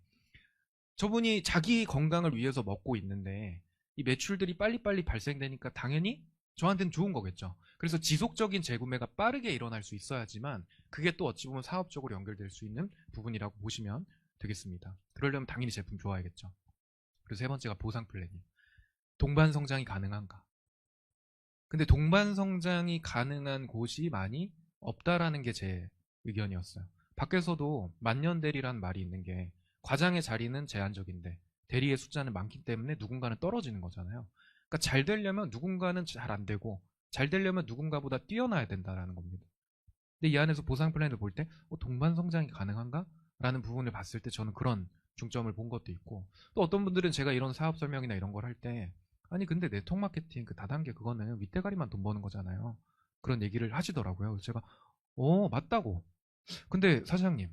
저분이 자기 건강을 위해서 먹고 있는데, 이 매출들이 빨리빨리 발생되니까 당연히 저한테는 좋은 거겠죠. 그래서 지속적인 재구매가 빠르게 일어날 수 있어야지만, 그게 또 어찌 보면 사업적으로 연결될 수 있는 부분이라고 보시면 되겠습니다. 그러려면 당연히 제품 좋아야겠죠. 그리고 세 번째가 보상 플랜이에요. 동반 성장이 가능한가? 근데 동반 성장이 가능한 곳이 많이 없다라는 게 제 의견이었어요. 밖에서도 만년대리란 말이 있는 게 과장의 자리는 제한적인데 대리의 숫자는 많기 때문에 누군가는 떨어지는 거잖아요. 그러니까 잘 되려면 누군가는 잘 안 되고 잘 되려면 누군가보다 뛰어나야 된다라는 겁니다. 근데 이 안에서 보상 플랜을 볼 때 동반 성장이 가능한가? 라는 부분을 봤을 때 저는 그런 중점을 본 것도 있고 또 어떤 분들은 제가 이런 사업 설명이나 이런 걸 할 때 아니 근데 네트워크 마케팅 그 다단계 그거는 윗대가리만 돈 버는 거잖아요. 그런 얘기를 하시더라고요. 그래서 제가 맞다고. 근데 사장님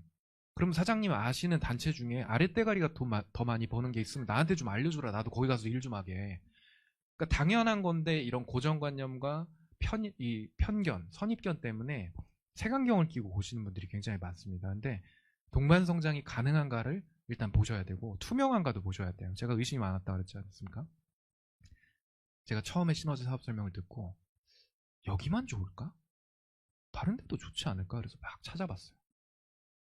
그럼 사장님 아시는 단체 중에 아랫대가리가 더 많이 버는 게 있으면 나한테 좀 알려주라. 나도 거기 가서 일 좀 하게. 그러니까 당연한 건데 이런 고정관념과 편견, 선입견 때문에 색안경을 끼고 보시는 분들이 굉장히 많습니다. 근데 동반 성장이 가능한가를 일단 보셔야 되고 투명한가도 보셔야 돼요. 제가 의심이 많았다 그랬지 않습니까? 제가 처음에 시너지 사업 설명을 듣고 여기만 좋을까? 다른 데도 좋지 않을까? 그래서 막 찾아봤어요.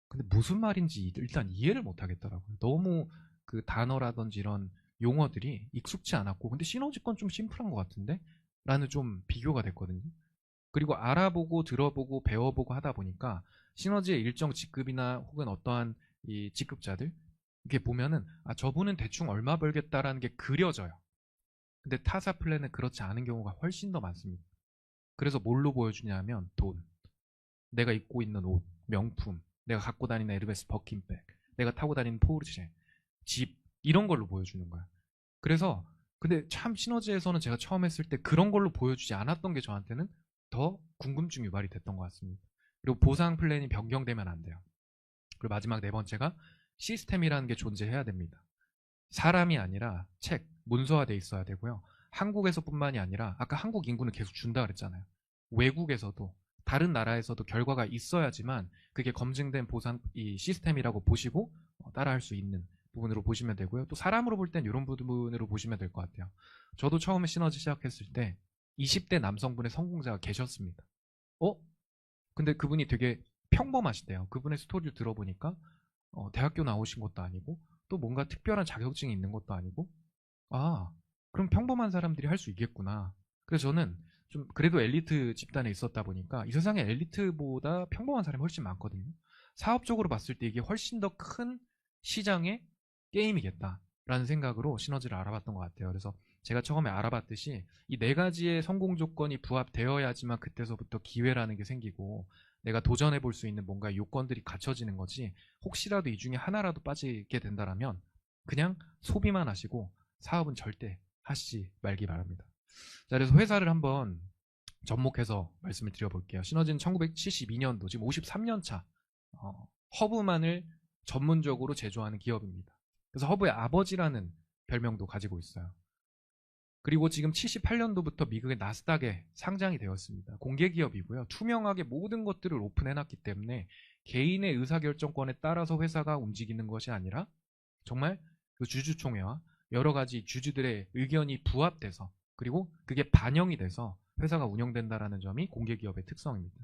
근데 무슨 말인지 일단 이해를 못 하겠더라고요. 너무 그 단어라든지 이런 용어들이 익숙치 않았고 근데 시너지 건 좀 심플한 것 같은데? 라는 좀 비교가 됐거든요. 그리고 알아보고 들어보고 배워보고 하다 보니까 시너지의 일정 직급이나 혹은 어떠한 이 직급자들 이렇게 보면은 저분은 대충 얼마 벌겠다라는 게 그려져요. 근데 타사 플랜은 그렇지 않은 경우가 훨씬 더 많습니다. 그래서 뭘로 보여주냐면 돈, 내가 입고 있는 옷, 명품, 내가 갖고 다니는 에르메스 버킨백, 내가 타고 다니는 포르쉐, 집 이런 걸로 보여주는 거야. 그래서 근데 참 시너지에서는 제가 처음 했을 때 그런 걸로 보여주지 않았던 게 저한테는 더 궁금증 유발이 됐던 것 같습니다. 그리고 보상 플랜이 변경되면 안 돼요. 그리고 마지막 네 번째가 시스템이라는 게 존재해야 됩니다. 사람이 아니라 책, 문서화돼 있어야 되고요. 한국에서뿐만이 아니라 아까 한국 인구는 계속 준다 그랬잖아요. 외국에서도 다른 나라에서도 결과가 있어야지만 그게 검증된 보상 이 시스템이라고 보시고 따라할 수 있는 부분으로 보시면 되고요. 또 사람으로 볼 땐 이런 부분으로 보시면 될 것 같아요. 저도 처음에 시너지 시작했을 때 20대 남성분의 성공자가 계셨습니다. 근데 그분이 되게 평범하시대요. 그분의 스토리를 들어보니까 대학교 나오신 것도 아니고 또 뭔가 특별한 자격증이 있는 것도 아니고 그럼 평범한 사람들이 할 수 있겠구나. 그래서 저는 좀 그래도 엘리트 집단에 있었다 보니까 이 세상에 엘리트보다 평범한 사람이 훨씬 많거든요. 사업적으로 봤을 때 이게 훨씬 더 큰 시장의 게임이겠다라는 생각으로 시너지를 알아봤던 것 같아요. 그래서 제가 처음에 알아봤듯이 이 네 가지의 성공 조건이 부합되어야지만 그때서부터 기회라는 게 생기고 내가 도전해 볼 수 있는 뭔가 요건들이 갖춰지는 거지, 혹시라도 이 중에 하나라도 빠지게 된다라면 그냥 소비만 하시고 사업은 절대 하시지 말기 바랍니다. 자, 그래서 회사를 한번 접목해서 말씀을 드려볼게요. 시너지는 1972년도, 지금 53년 차 허브만을 전문적으로 제조하는 기업입니다. 그래서 허브의 아버지라는 별명도 가지고 있어요. 그리고 지금 78년도부터 미국의 나스닥에 상장이 되었습니다. 공개기업이고요. 투명하게 모든 것들을 오픈해놨기 때문에 개인의 의사결정권에 따라서 회사가 움직이는 것이 아니라 정말 그 주주총회와 여러 가지 주주들의 의견이 부합돼서, 그리고 그게 반영이 돼서 회사가 운영된다는 점이 공개기업의 특성입니다.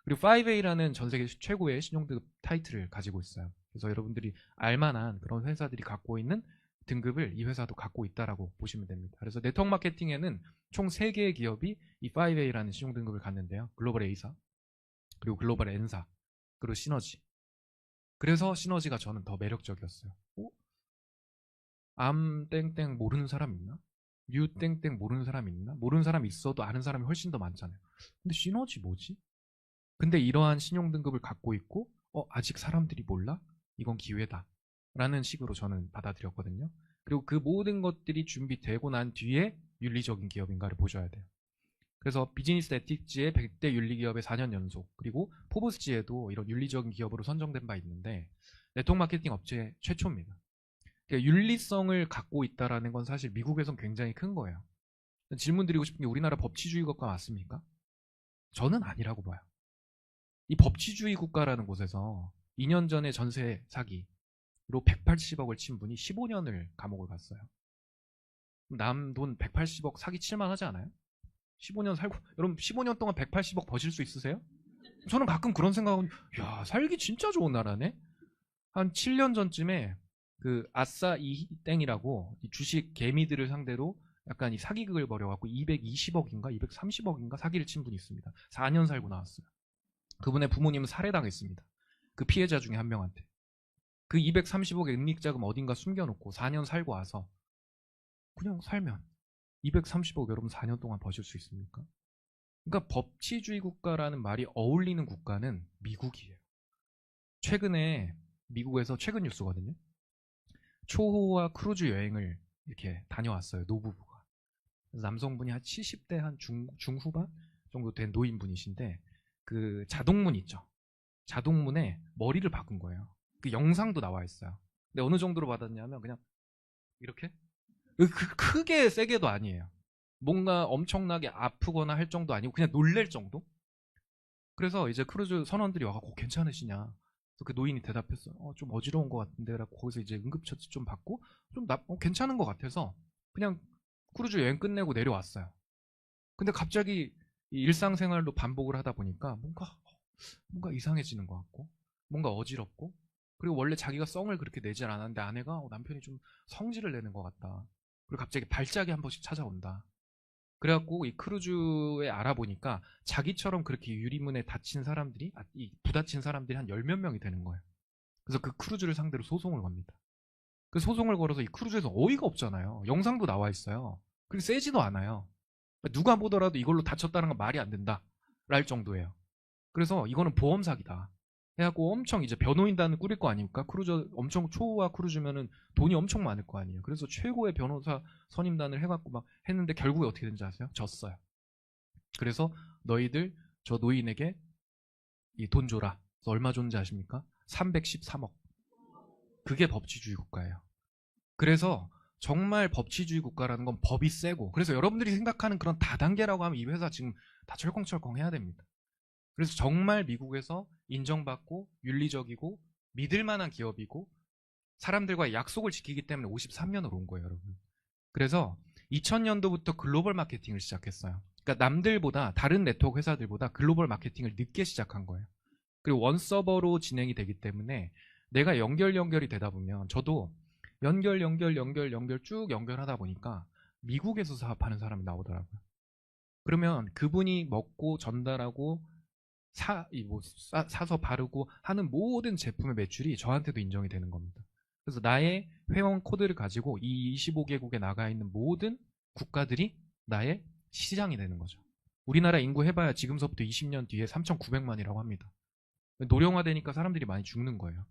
그리고 5A라는 전 세계 최고의 신용등급 타이틀을 가지고 있어요. 그래서 여러분들이 알만한 그런 회사들이 갖고 있는 등급을 이 회사도 갖고 있다라고 보시면 됩니다. 그래서 네트워크 마케팅에는 총 3개의 기업이 이 5A라는 신용등급을 갖는데요. 글로벌 A사, 그리고 글로벌 N사, 그리고 시너지. 그래서 시너지가 저는 더 매력적이었어요. 암 땡땡 모르는 사람 있나? 뮤 땡땡 모르는 사람 있나? 모르는 사람 있어도 아는 사람이 훨씬 더 많잖아요. 근데 시너지 뭐지? 근데 이러한 신용등급을 갖고 있고 아직 사람들이 몰라? 이건 기회다 라는 식으로 저는 받아들였거든요. 그리고 그 모든 것들이 준비되고 난 뒤에 윤리적인 기업인가를 보셔야 돼요. 그래서 비즈니스 에틱지의 100대 윤리기업의 4년 연속, 그리고 포브스지에도 이런 윤리적인 기업으로 선정된 바 있는데 네트워크 마케팅 업체 최초입니다. 그러니까 윤리성을 갖고 있다는 건 사실 미국에선 굉장히 큰 거예요. 질문 드리고 싶은 게, 우리나라 법치주의 국가 맞습니까? 저는 아니라고 봐요. 이 법치주의 국가라는 곳에서 2년 전에 전세 사기로 180억을 친 분이 15년을 감옥을 갔어요. 남 돈 180억 사기 칠만 하지 않아요? 15년 살고, 여러분 15년 동안 180억 버실 수 있으세요? 저는 가끔 그런 생각은, 야, 살기 진짜 좋은 나라네? 한 7년 전쯤에 그 아싸 이땡이라고 주식 개미들을 상대로 약간 이 사기극을 벌여갖고 220억인가 230억인가 사기를 친 분이 있습니다. 4년 살고 나왔어요. 그분의 부모님은 살해당했습니다. 그 피해자 중에 한 명한테. 그 230억의 은닉자금 어딘가 숨겨놓고 4년 살고 와서 그냥 살면 230억 여러분 4년 동안 버실 수 있습니까? 그러니까 법치주의 국가라는 말이 어울리는 국가는 미국이에요. 최근에 미국에서 최근 뉴스거든요. 초호화 크루즈 여행을 이렇게 다녀왔어요. 노부부가. 그래서 남성분이 한 70대 한 중후반 정도 된 노인분이신데, 그 자동문 있죠. 자동문에 머리를 박은 거예요. 그 영상도 나와 있어요. 근데 어느 정도로 받았냐면 그냥 이렇게 크게 세게도 아니에요. 뭔가 엄청나게 아프거나 할 정도 아니고 그냥 놀랄 정도? 그래서 이제 크루즈 선원들이 와갖고 괜찮으시냐? 그래서 그 노인이 대답했어요. 좀 어지러운 것 같은데. 라고 거기서 이제 응급처치 좀 받고 좀 괜찮은 것 같아서 그냥 크루즈 여행 끝내고 내려왔어요. 근데 갑자기 이 일상생활로 반복을 하다 보니까 뭔가 이상해지는 것 같고, 뭔가 어지럽고, 그리고 원래 자기가 썽을 그렇게 내질 않았는데 아내가 남편이 좀 성질을 내는 것 같다. 그리고 갑자기 발작이 한 번씩 찾아온다. 그래갖고 이 크루즈에 알아보니까 자기처럼 그렇게 유리문에 다친 사람들이, 부다친 사람들이 한 10몇 명이 되는 거예요. 그래서 그 크루즈를 상대로 소송을 겁니다. 그 소송을 걸어서 이 크루즈에서 어이가 없잖아요. 영상도 나와 있어요. 그리고 세지도 않아요. 누가 보더라도 이걸로 다쳤다는 건 말이 안 된다 랄 정도예요. 그래서 이거는 보험 사기다 해갖고 엄청 이제 변호인단을 꾸릴 거 아닙니까? 크루즈 엄청 초호화 크루즈면은 돈이 엄청 많을 거 아니에요. 그래서 최고의 변호사 선임단을 해갖고 막 했는데 결국에 어떻게 된지 아세요? 졌어요. 그래서 너희들 저 노인에게 이 돈 줘라. 그래서 얼마 줬는지 아십니까? 313억. 그게 법치주의 국가예요. 그래서 정말 법치주의 국가라는 건 법이 세고, 그래서 여러분들이 생각하는 그런 다단계라고 하면 이 회사 지금 다 철컹철컹 해야 됩니다. 그래서 정말 미국에서 인정받고 윤리적이고 믿을 만한 기업이고 사람들과의 약속을 지키기 때문에 53년을 온 거예요, 여러분. 그래서 2000년도부터 글로벌 마케팅을 시작했어요. 그러니까 남들보다, 다른 네트워크 회사들보다 글로벌 마케팅을 늦게 시작한 거예요. 그리고 원서버로 진행이 되기 때문에 내가 연결이 되다 보면, 저도 연결 쭉 연결하다 보니까 미국에서 사업하는 사람이 나오더라고요. 그러면 그분이 먹고 전달하고 사서 바르고 하는 모든 제품의 매출이 저한테도 인정이 되는 겁니다. 그래서 나의 회원 코드를 가지고 이 25개국에 나가 있는 모든 국가들이 나의 시장이 되는 거죠. 우리나라 인구 해봐야 지금서부터 20년 뒤에 3,900만이라고 합니다. 노령화되니까 사람들이 많이 죽는 거예요.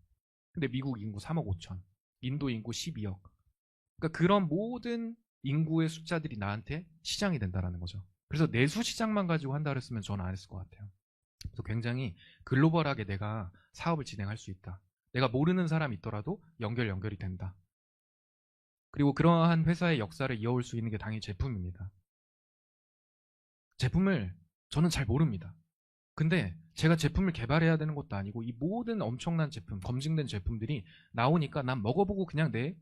근데 미국 인구 3억 5천, 인도 인구 12억. 그러니까 그런 모든 인구의 숫자들이 나한테 시장이 된다는 거죠. 그래서 내수 시장만 가지고 한다 그랬으면 저는 안 했을 것 같아요. 그래서 굉장히 글로벌하게 내가 사업을 진행할 수 있다. 내가 모르는 사람이 있더라도 연결이 된다. 그리고 그러한 회사의 역사를 이어올 수 있는 게 당연히 제품입니다. 제품을 저는 잘 모릅니다. 근데 제가 제품을 개발해야 되는 것도 아니고 이 모든 엄청난 제품, 검증된 제품들이 나오니까 난 먹어보고 그냥 내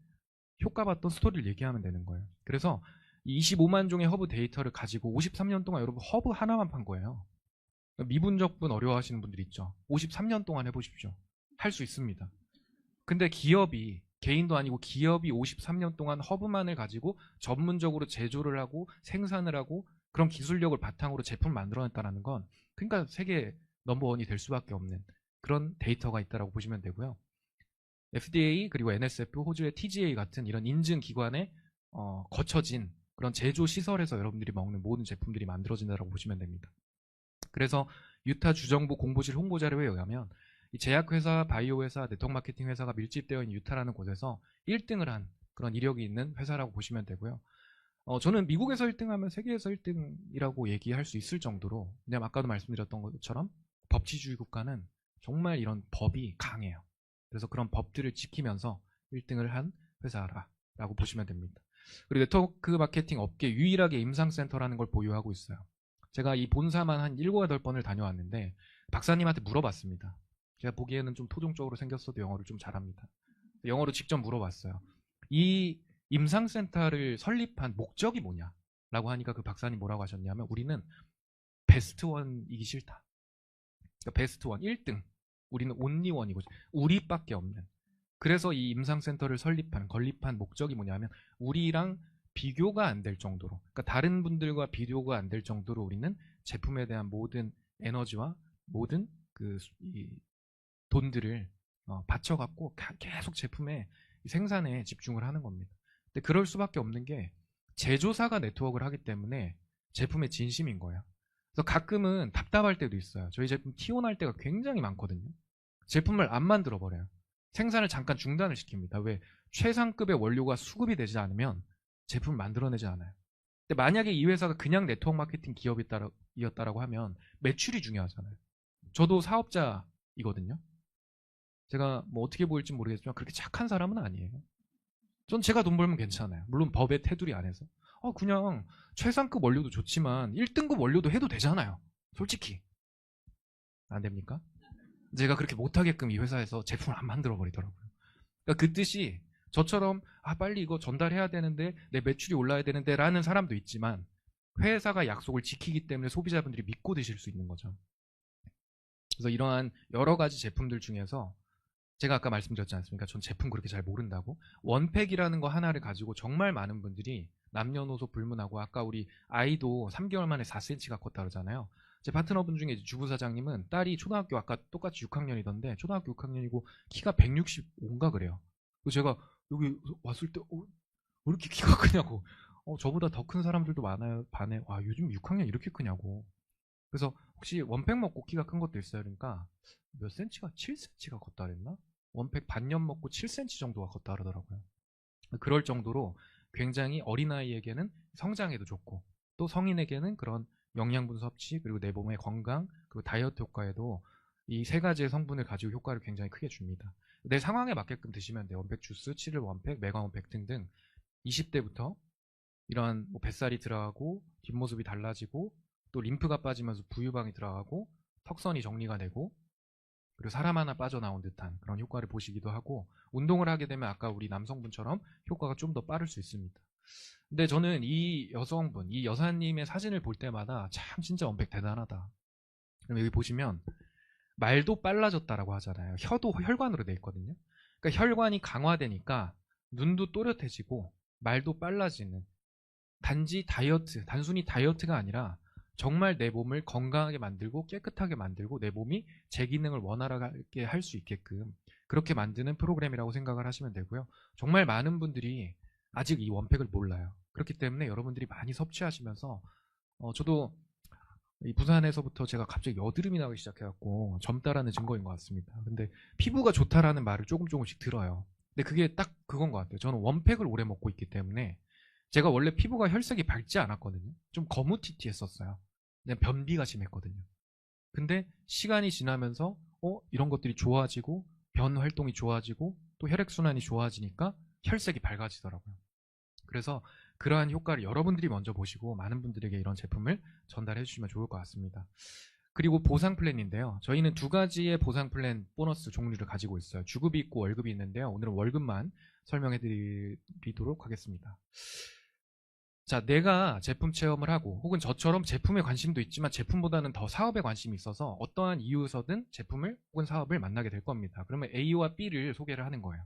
효과 봤던 스토리를 얘기하면 되는 거예요. 그래서 이 25만 종의 허브 데이터를 가지고 53년 동안 여러분 허브 하나만 판 거예요. 미분적분 어려워하시는 분들 있죠. 53년 동안 해보십시오. 할 수 있습니다. 근데 기업이, 개인도 아니고 기업이 53년 동안 허브만을 가지고 전문적으로 제조를 하고 생산을 하고 그런 기술력을 바탕으로 제품을 만들어냈다는 건 그러니까 세계 넘버원이 될 수밖에 없는 그런 데이터가 있다고 보시면 되고요. FDA 그리고 NSF, 호주의 TGA 같은 이런 인증 기관에 거쳐진 그런 제조 시설에서 여러분들이 먹는 모든 제품들이 만들어진다고 보시면 됩니다. 그래서 유타 주정부 공보실 홍보 자료에 의하면 이 제약회사, 바이오회사, 네트워크 마케팅 회사가 밀집되어 있는 유타라는 곳에서 1등을 한 그런 이력이 있는 회사라고 보시면 되고요. 저는 미국에서 1등하면 세계에서 1등이라고 얘기할 수 있을 정도로, 왜냐면 아까도 말씀드렸던 것처럼 법치주의 국가는 정말 이런 법이 강해요. 그래서 그런 법들을 지키면서 1등을 한 회사라고 보시면 됩니다. 그리고 네트워크 마케팅 업계 유일하게 임상센터라는 걸 보유하고 있어요. 제가 이 본사만 한 7, 8번을 다녀왔는데 박사님한테 물어봤습니다. 제가 보기에는 좀 토종적으로 생겼어도 영어를 좀 잘합니다. 영어로 직접 물어봤어요. 이 임상센터를 설립한 목적이 뭐냐? 라고 하니까 그 박사님 뭐라고 하셨냐면 우리는 베스트 원이기 싫다. 그러니까 베스트 원, 1등. 우리는 온리 원이고 우리밖에 없는. 그래서 이 임상센터를 건립한 목적이 뭐냐면 우리랑 비교가 안 될 정도로, 그러니까 다른 분들과 비교가 안 될 정도로 우리는 제품에 대한 모든 에너지와 모든 이 돈들을 바쳐갖고 계속 제품의 생산에 집중을 하는 겁니다. 근데 그럴 수밖에 없는 게 제조사가 네트워크를 하기 때문에 제품의 진심인 거예요. 그래서 가끔은 답답할 때도 있어요. 저희 제품 티온할 때가 굉장히 많거든요. 제품을 안 만들어 버려요. 생산을 잠깐 중단을 시킵니다. 왜? 최상급의 원료가 수급이 되지 않으면 제품을 만들어내지 않아요. 근데 만약에 이 회사가 그냥 네트워크 마케팅 기업이었다라고 하면 매출이 중요하잖아요. 저도 사업자이거든요. 제가 뭐 어떻게 보일지 모르겠지만 그렇게 착한 사람은 아니에요. 전 제가 돈 벌면 괜찮아요. 물론 법의 테두리 안에서. 그냥 최상급 원료도 좋지만 1등급 원료도 해도 되잖아요. 솔직히. 안 됩니까? 제가 그렇게 못하게끔 이 회사에서 제품을 안 만들어 버리더라고요. 그러니까 그 뜻이 저처럼 빨리 이거 전달해야 되는데 내 매출이 올라야 되는데 라는 사람도 있지만 회사가 약속을 지키기 때문에 소비자분들이 믿고 드실 수 있는 거죠. 그래서 이러한 여러 가지 제품들 중에서 제가 아까 말씀드렸지 않습니까? 전 제품 그렇게 잘 모른다고. 원팩이라는 거 하나를 가지고 정말 많은 분들이 남녀노소 불문하고, 아까 우리 아이도 3개월 만에 4cm가 컸다 그러잖아요. 제 파트너분 중에 주부사장님은 딸이 초등학교 아까 똑같이 6학년이던데 초등학교 6학년이고 키가 165인가 그래요. 그래서 제가 여기 왔을 때 왜 이렇게 키가 크냐고. 저보다 더 큰 사람들도 많아요. 반에. 와, 요즘 6학년 이렇게 크냐고. 그래서 혹시 원팩 먹고 키가 큰 것도 있어요? 그러니까 몇 센치가 7cm가 컸다 그랬나? 원팩 반년 먹고 7cm 정도가 컸다 그러더라고요. 그럴 정도로 굉장히 어린아이에게는 성장에도 좋고 또 성인에게는 그런 영양분 섭취 그리고 내 몸의 건강 그리고 다이어트 효과에도 이 세 가지의 성분을 가지고 효과를 굉장히 크게 줍니다. 내 상황에 맞게끔 드시면 돼요. 원팩 주스, 7일 원팩, 메가 원팩 등등 20대부터 이러한 뱃살이 들어가고 뒷모습이 달라지고 또 림프가 빠지면서 부유방이 들어가고 턱선이 정리가 되고 그리고 사람 하나 빠져나온 듯한 그런 효과를 보시기도 하고, 운동을 하게 되면 아까 우리 남성분처럼 효과가 좀 더 빠를 수 있습니다. 근데 저는 이 여성분, 이 여사님의 사진을 볼 때마다 참 진짜 원팩 대단하다. 그럼 여기 보시면 말도 빨라졌다라고 하잖아요. 혀도 혈관으로 돼 있거든요. 그러니까 혈관이 강화되니까 눈도 또렷해지고 말도 빨라지는, 단순히 다이어트가 아니라 정말 내 몸을 건강하게 만들고 깨끗하게 만들고 내 몸이 제 기능을 원활하게 할 수 있게끔 그렇게 만드는 프로그램이라고 생각을 하시면 되고요. 정말 많은 분들이 아직 이 원팩을 몰라요. 그렇기 때문에 여러분들이 많이 섭취하시면서 저도 이 부산에서부터 제가 갑자기 여드름이 나기 시작해갖고 젊다라는 증거인 것 같습니다. 근데 피부가 좋다라는 말을 조금씩 들어요. 근데 그게 딱 그건 것 같아요. 저는 원팩을 오래 먹고 있기 때문에 제가 원래 피부가 혈색이 밝지 않았거든요. 좀 거무튀튀했었어요. 그냥 변비가 심했거든요. 근데 시간이 지나면서 이런 것들이 좋아지고 변 활동이 좋아지고 또 혈액순환이 좋아지니까 혈색이 밝아지더라고요. 그래서 그러한 효과를 여러분들이 먼저 보시고 많은 분들에게 이런 제품을 전달해 주시면 좋을 것 같습니다. 그리고 보상 플랜인데요. 저희는 두 가지의 보상 플랜 보너스 종류를 가지고 있어요. 주급이 있고 월급이 있는데요. 오늘은 월급만 설명해 드리도록 하겠습니다. 자, 내가 제품 체험을 하고 혹은 저처럼 제품에 관심도 있지만 제품보다는 더 사업에 관심이 있어서 어떠한 이유에서든 제품을 혹은 사업을 만나게 될 겁니다. 그러면 A와 B를 소개를 하는 거예요.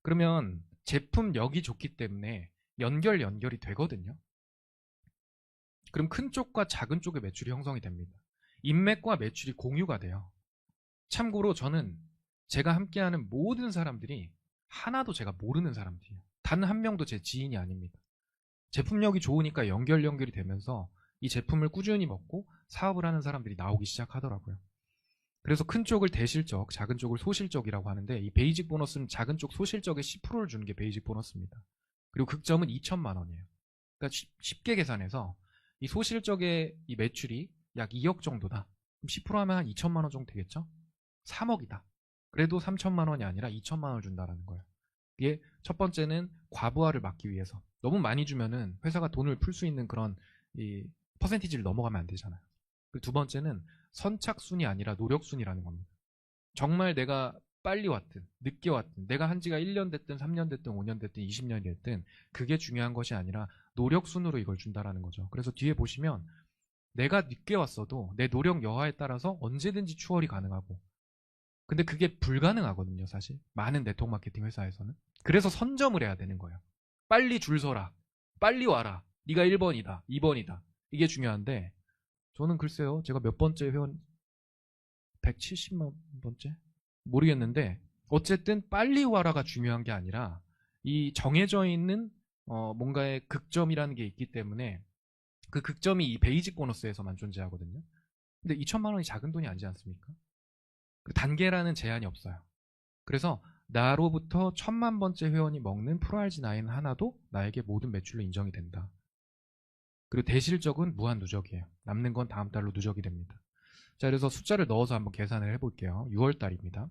그러면 제품력이 좋기 때문에 연결이 되거든요. 그럼 큰 쪽과 작은 쪽의 매출이 형성이 됩니다. 인맥과 매출이 공유가 돼요. 참고로 저는 제가 함께하는 모든 사람들이 하나도 제가 모르는 사람들이에요. 단 한 명도 제 지인이 아닙니다. 제품력이 좋으니까 연결이 되면서 이 제품을 꾸준히 먹고 사업을 하는 사람들이 나오기 시작하더라고요. 그래서 큰 쪽을 대실적, 작은 쪽을 소실적이라고 하는데 이 베이직 보너스는 작은 쪽 소실적의 10%를 주는 게 베이직 보너스입니다. 그리고 극점은 2천만 원이에요. 그러니까 쉽게 계산해서 이 소실적의 이 매출이 약 2억 정도다. 그럼 10% 하면 한 2천만 원 정도 되겠죠? 3억이다. 그래도 3천만 원이 아니라 2천만 원을 준다라는 거예요. 이게 첫 번째는 과부하를 막기 위해서. 너무 많이 주면은 회사가 돈을 풀 수 있는 그런 이 퍼센티지를 넘어가면 안 되잖아요. 그리고 두 번째는 선착순이 아니라 노력순이라는 겁니다. 정말 내가 빨리 왔든 늦게 왔든 내가 한 지가 1년 됐든 3년 됐든 5년 됐든 20년이 됐든 그게 중요한 것이 아니라 노력순으로 이걸 준다라는 거죠. 그래서 뒤에 보시면 내가 늦게 왔어도 내 노력 여하에 따라서 언제든지 추월이 가능하고 근데 그게 불가능하거든요, 사실. 많은 네트워크 마케팅 회사에서는. 그래서 선점을 해야 되는 거예요. 빨리 줄 서라. 빨리 와라. 네가 1번이다. 2번이다. 이게 중요한데 저는 글쎄요. 제가 몇 번째 회원 170만 번째? 모르겠는데 어쨌든 빨리 와라가 중요한 게 아니라 이 정해져 있는 뭔가의 극점이라는 게 있기 때문에 그 극점이 이 베이직 보너스에서만 존재하거든요. 근데 2천만 원이 작은 돈이 아니지 않습니까? 그 단계라는 제한이 없어요. 그래서 나로부터 1,000만 번째 회원이 먹는 프로알지9 하나도 나에게 모든 매출로 인정이 된다. 그리고 대실적은 무한 누적이에요. 남는 건 다음 달로 누적이 됩니다. 자, 그래서 숫자를 넣어서 한번 계산을 해볼게요. 6월 달입니다.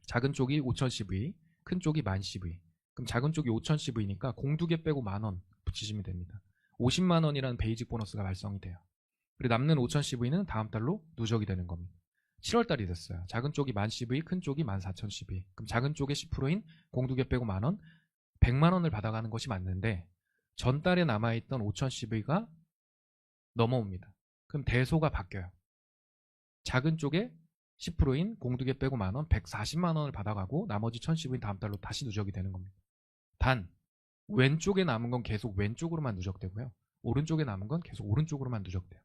작은 쪽이 5,000CV, 큰 쪽이 10,000CV. 그럼 작은 쪽이 5,000CV니까 공두개 빼고 10,000원 붙이시면 됩니다. 50만 원이라는 베이직 보너스가 발송이 돼요. 그리고 남는 5,000CV는 다음 달로 누적이 되는 겁니다. 7월 달이 됐어요. 작은 쪽이 10,000CV, 큰 쪽이 14,000CV. 그럼 작은 쪽의 10%인 공두개 빼고 10,000원, 100만 원을 받아가는 것이 맞는데 전달에 남아있던 5,000CV가 넘어옵니다. 그럼 대소가 바뀌어요. 작은 쪽에 10%인 공두개 빼고 10,000원, 140만 원을 받아가고 나머지 1,000CV는 다음 달로 다시 누적이 되는 겁니다. 단 왼쪽에 남은 건 계속 왼쪽으로만 누적되고요. 오른쪽에 남은 건 계속 오른쪽으로만 누적돼요.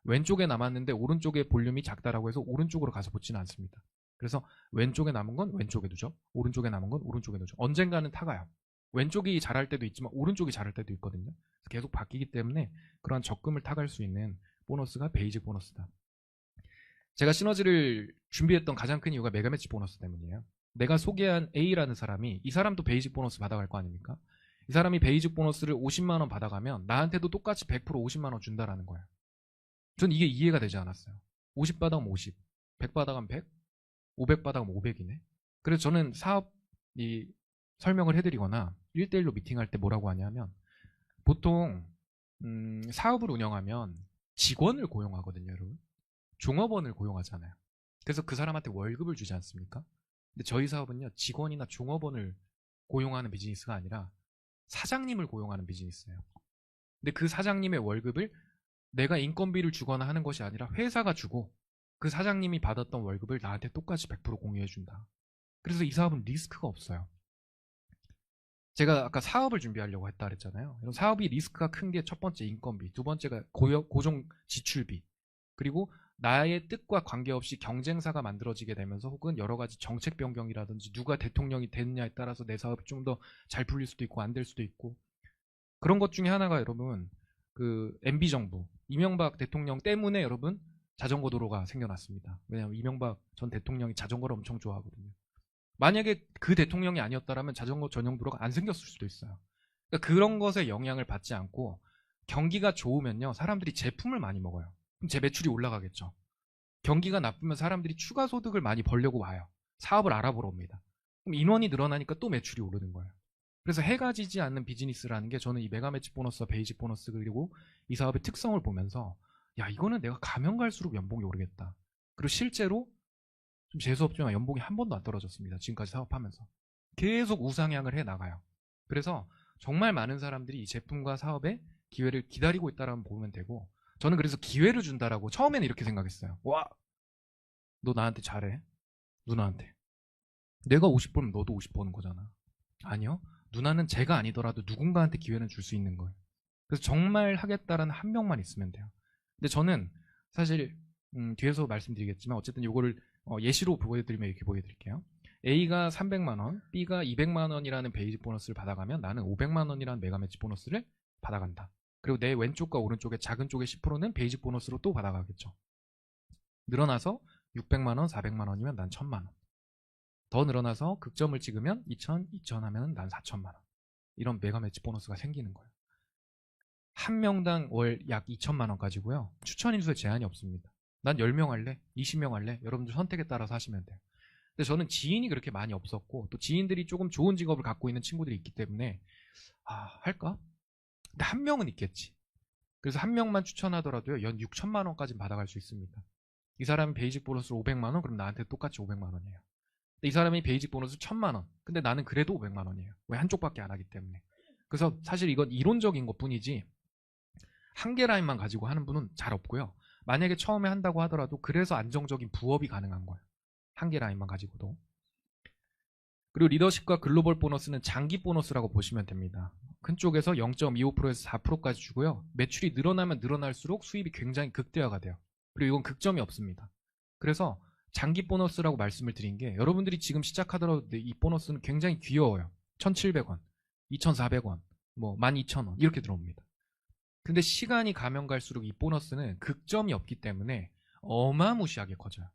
왼쪽에 남았는데 오른쪽의 볼륨이 작다라고 해서 오른쪽으로 가서 붙지는 않습니다. 그래서 왼쪽에 남은 건 왼쪽에 누적, 오른쪽에 남은 건 오른쪽에 누적. 언젠가는 타가요. 왼쪽이 잘할 때도 있지만 오른쪽이 잘할 때도 있거든요. 계속 바뀌기 때문에 그런 적금을 타갈 수 있는 보너스가 베이직 보너스다. 제가 시너지를 준비했던 가장 큰 이유가 메가매치 보너스 때문이에요. 내가 소개한 A라는 사람이 이 사람도 베이직 보너스 받아갈 거 아닙니까? 이 사람이 베이직 보너스를 50만 원 받아가면 나한테도 똑같이 100% 50만 원 준다라는 거예요. 전 이게 이해가 되지 않았어요. 50 받아가면 50, 100 받아가면 100, 500 받아가면 500이네. 그래서 저는 사업 설명을 해드리거나 1대1로 미팅할 때 뭐라고 하냐면 보통 사업을 운영하면 직원을 고용하거든요, 여러분. 종업원을 고용하잖아요. 그래서 그 사람한테 월급을 주지 않습니까? 근데 저희 사업은요, 직원이나 종업원을 고용하는 비즈니스가 아니라 사장님을 고용하는 비즈니스예요. 근데 그 사장님의 월급을 내가 인건비를 주거나 하는 것이 아니라 회사가 주고 그 사장님이 받았던 월급을 나한테 똑같이 100% 공유해준다. 그래서 이 사업은 리스크가 없어요. 제가 아까 사업을 준비하려고 했다 그랬잖아요. 이런 사업이 리스크가 큰 게 첫 번째 인건비, 두 번째가 고정 지출비, 그리고 나의 뜻과 관계없이 경쟁사가 만들어지게 되면서 혹은 여러 가지 정책 변경이라든지 누가 대통령이 되느냐에 따라서 내 사업이 좀 더 잘 풀릴 수도 있고 안 될 수도 있고, 그런 것 중에 하나가 여러분 그 MB 정부 이명박 대통령 때문에 여러분 자전거 도로가 생겨났습니다. 왜냐하면 이명박 전 대통령이 자전거를 엄청 좋아하거든요. 만약에 그 대통령이 아니었다면 자전거 전용 도로가 안 생겼을 수도 있어요. 그러니까 그런 것에 영향을 받지 않고 경기가 좋으면요 사람들이 제품을 많이 먹어요. 그럼 제 매출이 올라가겠죠. 경기가 나쁘면 사람들이 추가 소득을 많이 벌려고 와요. 사업을 알아보러 옵니다. 그럼 인원이 늘어나니까 또 매출이 오르는 거예요. 그래서 해가 지지 않는 비즈니스라는 게 저는 이 메가 매치 보너스와 베이직 보너스 그리고 이 사업의 특성을 보면서 야 이거는 내가 가면 갈수록 연봉이 오르겠다. 그리고 실제로 좀 재수없지만 연봉이 한 번도 안 떨어졌습니다. 지금까지 사업하면서. 계속 우상향을 해 나가요. 그래서 정말 많은 사람들이 이 제품과 사업의 기회를 기다리고 있다라고 보면 되고, 저는 그래서 기회를 준다라고 처음에는 이렇게 생각했어요. 와, 너 나한테 잘해. 누나한테. 내가 50 벌면 너도 50 버는 거잖아. 아니요. 누나는 제가 아니더라도 누군가한테 기회는 줄 수 있는 거예요. 그래서 정말 하겠다라는 한 명만 있으면 돼요. 근데 저는 사실 뒤에서 말씀드리겠지만 어쨌든 이거를 예시로 보여드리면 이렇게 보여드릴게요. A가 300만 원, B가 200만 원이라는 베이직 보너스를 받아가면 나는 500만 원이라는 메가 매치 보너스를 받아간다. 그리고 내 왼쪽과 오른쪽의 작은 쪽의 10%는 베이직 보너스로 또 받아가겠죠. 늘어나서 600만 원, 400만 원이면 난 1000만 원. 더 늘어나서 극점을 찍으면 2000, 2000 하면 난 4000만 원. 이런 메가 매치 보너스가 생기는 거예요. 한 명당 월 약 2천만 원 가지고요. 추천 인수에 제한이 없습니다. 난 10명 할래? 20명 할래? 여러분들 선택에 따라서 하시면 돼요. 근데 저는 지인이 그렇게 많이 없었고 또 지인들이 조금 좋은 직업을 갖고 있는 친구들이 있기 때문에 할까? 근데 한 명은 있겠지. 그래서 한 명만 추천하더라도요. 연 6천만 원까지 받아갈 수 있습니다. 이 사람이 베이직 보너스로 500만 원? 그럼 나한테 똑같이 500만 원이에요. 이 사람이 베이직 보너스 1000만 원. 근데 나는 그래도 500만 원이에요. 왜? 한쪽밖에 안 하기 때문에. 그래서 사실 이건 이론적인 것 뿐이지 한 개 라인만 가지고 하는 분은 잘 없고요. 만약에 처음에 한다고 하더라도 그래서 안정적인 부업이 가능한 거예요. 한 개 라인만 가지고도. 그리고 리더십과 글로벌 보너스는 장기 보너스라고 보시면 됩니다. 큰 쪽에서 0.25%에서 4%까지 주고요. 매출이 늘어나면 늘어날수록 수입이 굉장히 극대화가 돼요. 그리고 이건 극점이 없습니다. 그래서 장기 보너스라고 말씀을 드린 게 여러분들이 지금 시작하더라도 이 보너스는 굉장히 귀여워요. 1,700원, 2,400원, 뭐 12,000원 이렇게 들어옵니다. 근데 시간이 가면 갈수록 이 보너스는 극점이 없기 때문에 어마무시하게 커져요.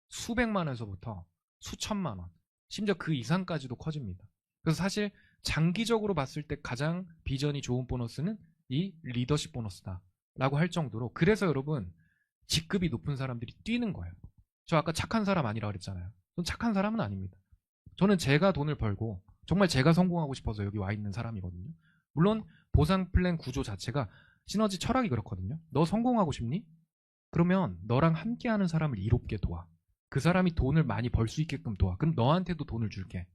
수백만 원에서부터 수천만 원, 심지어 그 이상까지도 커집니다. 그래서 사실 장기적으로 봤을 때 가장 비전이 좋은 보너스는 이 리더십 보너스다 라고 할 정도로, 그래서 여러분 직급이 높은 사람들이 뛰는 거예요. 저 아까 착한 사람 아니라 그랬잖아요. 전 착한 사람은 아닙니다. 저는 제가 돈을 벌고 정말 제가 성공하고 싶어서 여기 와 있는 사람이거든요. 물론 보상 플랜 구조 자체가 시너지 철학이 그렇거든요. 너 성공하고 싶니? 그러면 너랑 함께하는 사람을 이롭게 도와. 그 사람이 돈을 많이 벌 수 있게끔 도와. 그럼 너한테도 돈을 줄게.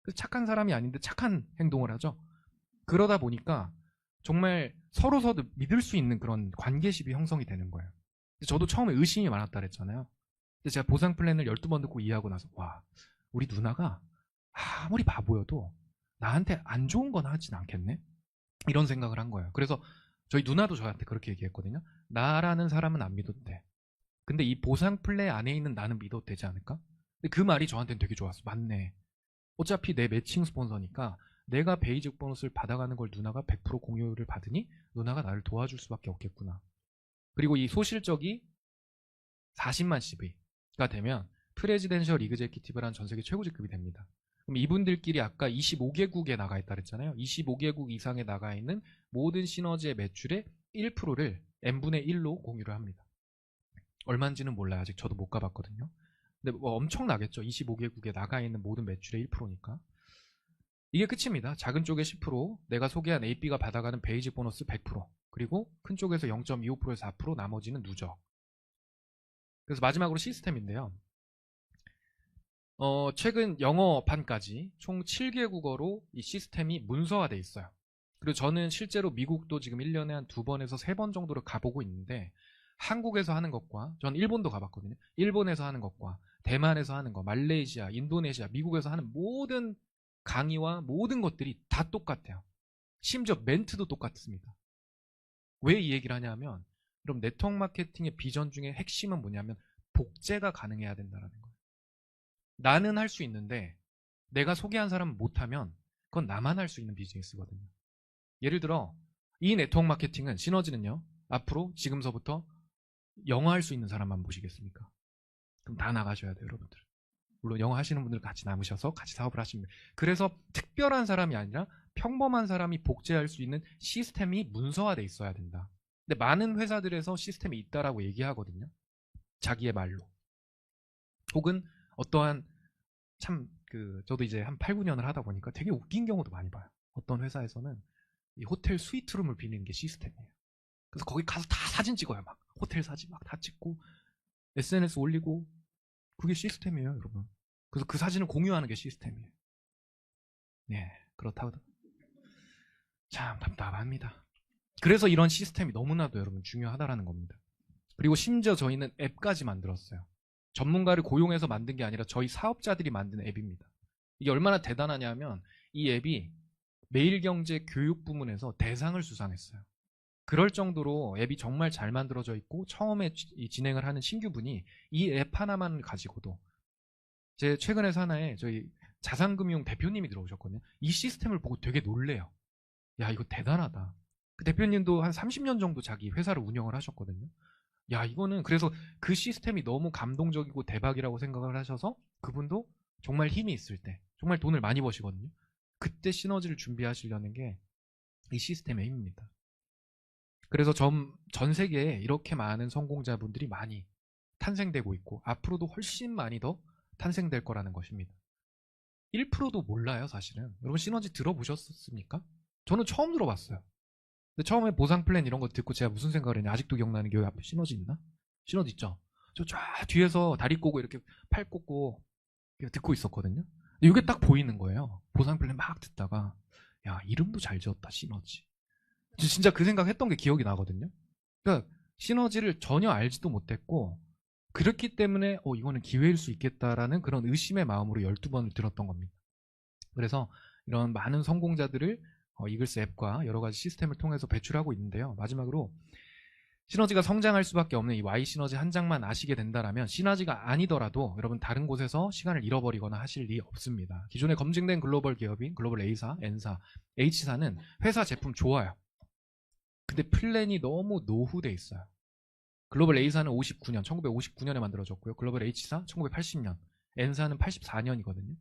그래서 착한 사람이 아닌데 착한 행동을 하죠. 그러다 보니까 정말 서로 믿을 수 있는 그런 관계십이 형성이 되는 거예요. 저도 처음에 의심이 많았다 그랬잖아요. 근데 제가 보상 플랜을 12번 듣고 이해하고 나서 와, 우리 누나가 아무리 바보여도 나한테 안 좋은 건 하진 않겠네? 이런 생각을 한 거예요. 그래서 저희 누나도 저한테 그렇게 얘기했거든요. 나라는 사람은 안 믿어도 돼. 근데 이 보상 플랜 안에 있는 나는 믿어도 되지 않을까? 근데 그 말이 저한테는 되게 좋았어. 맞네. 어차피 내 매칭 스폰서니까 내가 베이직 보너스를 받아가는 걸 누나가 100% 공유를 받으니 누나가 나를 도와줄 수밖에 없겠구나. 그리고 이 소실적이 40만 CV가 되면 프레지덴셜 이그제큐티브라는 전세계 최고 직급이 됩니다. 그럼 이분들끼리 아까 25개국에 나가 있다 그랬잖아요. 25개국 이상에 나가 있는 모든 시너지의 매출의 1%를 n분의 1로 공유를 합니다. 얼마인지는 몰라요. 아직 저도 못 가봤거든요. 근데 뭐 엄청나겠죠. 25개국에 나가 있는 모든 매출의 1%니까. 이게 끝입니다. 작은 쪽에 10%, 내가 소개한 A, B가 받아가는 베이직 보너스 100%, 그리고 큰 쪽에서 0.25%에서 4%, 나머지는 누적. 그래서 마지막으로 시스템인데요. 최근 영어판까지 총 7개 국어로 이 시스템이 문서화되어 있어요. 그리고 저는 실제로 미국도 지금 1년에 한 2번에서 3번 정도를 가보고 있는데, 한국에서 하는 것과, 전 일본도 가봤거든요. 일본에서 하는 것과 대만에서 하는 것, 말레이시아, 인도네시아, 미국에서 하는 모든 강의와 모든 것들이 다 똑같아요. 심지어 멘트도 똑같습니다. 왜 이 얘기를 하냐면 그럼 네트워크 마케팅의 비전 중에 핵심은 뭐냐면 복제가 가능해야 된다는 거예요. 나는 할 수 있는데 내가 소개한 사람은 못하면 그건 나만 할 수 있는 비즈니스거든요. 예를 들어 이 네트워크 마케팅은 시너지는요. 앞으로 지금서부터 영어 할 수 있는 사람만 모시겠습니까? 그럼 다 나가셔야 돼요, 여러분들. 물론 영어 하시는 분들 같이 남으셔서 같이 사업을 하시면 돼요. 그래서 특별한 사람이 아니라 평범한 사람이 복제할 수 있는 시스템이 문서화돼 있어야 된다. 근데 많은 회사들에서 시스템이 있다라고 얘기하거든요. 자기의 말로. 혹은 어떠한 저도 이제 한 8, 9년을 하다 보니까 되게 웃긴 경우도 많이 봐요. 어떤 회사에서는 이 호텔 스위트룸을 비는 게 시스템이에요. 그래서 거기 가서 다 사진 찍어요. 막 호텔 사진 막 다 찍고 SNS 올리고 그게 시스템이에요, 여러분. 그래서 그 사진을 공유하는 게 시스템이에요. 네, 그렇다고 참 답답합니다. 그래서 이런 시스템이 너무나도 여러분 중요하다라는 겁니다. 그리고 심지어 저희는 앱까지 만들었어요. 전문가를 고용해서 만든 게 아니라 저희 사업자들이 만든 앱입니다. 이게 얼마나 대단하냐면 이 앱이 매일경제 교육 부문에서 대상을 수상했어요. 그럴 정도로 앱이 정말 잘 만들어져 있고 처음에 진행을 하는 신규분이 이 앱 하나만 가지고도 제 최근에 하나에 저희 자산금융 대표님이 들어오셨거든요. 이 시스템을 보고 되게 놀래요. 야, 이거 대단하다. 그 대표님도 한 30년 정도 자기 회사를 운영을 하셨거든요. 야, 이거는 그래서 그 시스템이 너무 감동적이고 대박이라고 생각을 하셔서 그분도 정말 힘이 있을 때 정말 돈을 많이 버시거든요. 그때 시너지를 준비하시려는 게 이 시스템의 힘입니다. 그래서 전 세계에 이렇게 많은 성공자분들이 많이 탄생되고 있고 앞으로도 훨씬 많이 더 탄생될 거라는 것입니다. 1%도 몰라요, 사실은. 여러분 시너지 들어보셨습니까? 저는 처음 들어봤어요. 근데 처음에 보상 플랜 이런 거 듣고 제가 무슨 생각을 했냐. 아직도 기억나는 게 여기 앞에 시너지 있나? 시너지 있죠? 저 쫙 뒤에서 다리 꼬고 이렇게 팔 꽂고 듣고 있었거든요. 근데 이게 딱 보이는 거예요. 보상 플랜 막 듣다가 야, 이름도 잘 지었다, 시너지. 진짜 그 생각했던 게 기억이 나거든요. 그러니까 시너지를 전혀 알지도 못했고 그렇기 때문에 이거는 기회일 수 있겠다라는 그런 의심의 마음으로 12번을 들었던 겁니다. 그래서 이런 많은 성공자들을 이글스 앱과 여러 가지 시스템을 통해서 배출하고 있는데요. 마지막으로 시너지가 성장할 수밖에 없는 이 Y 시너지 한 장만 아시게 된다면 시너지가 아니더라도 여러분 다른 곳에서 시간을 잃어버리거나 하실 일이 없습니다. 기존에 검증된 글로벌 기업인 글로벌 A사, N사, H사는 회사 제품 좋아요. 근데 플랜이 너무 노후돼 있어요. 글로벌 A사는 1999년에 만들어졌고요. 글로벌 H사 1980년, N사는 84년이거든요.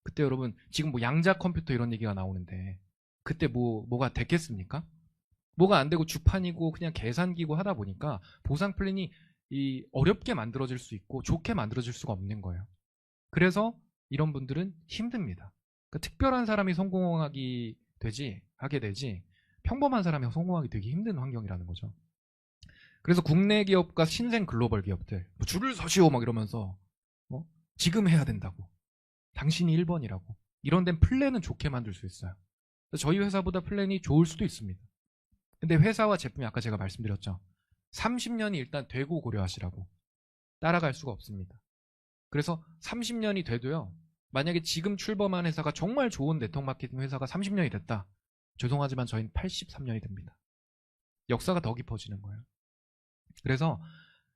그때 여러분 지금 뭐 양자 컴퓨터 이런 얘기가 나오는데 그때 뭐가 됐겠습니까? 뭐가 안 되고 주판이고 그냥 계산기고 하다 보니까 보상 플랜이 어렵게 만들어질 수 있고 좋게 만들어질 수가 없는 거예요. 그래서 이런 분들은 힘듭니다. 그러니까 특별한 사람이 성공하게 되지 평범한 사람이 성공하기 되게 힘든 환경이라는 거죠. 그래서 국내 기업과 신생 글로벌 기업들 줄을 서시오 막 이러면서 지금 해야 된다고 당신이 1번이라고 이런 데는 플랜은 좋게 만들 수 있어요. 저희 회사보다 플랜이 좋을 수도 있습니다. 근데 회사와 제품이 아까 제가 말씀드렸죠. 30년이 일단 되고 고려하시라고. 따라갈 수가 없습니다. 그래서 30년이 돼도요. 만약에 지금 출범한 회사가 정말 좋은 네트워크 마케팅 회사가 30년이 됐다. 죄송하지만 저희는 83년이 됩니다. 역사가 더 깊어지는 거예요. 그래서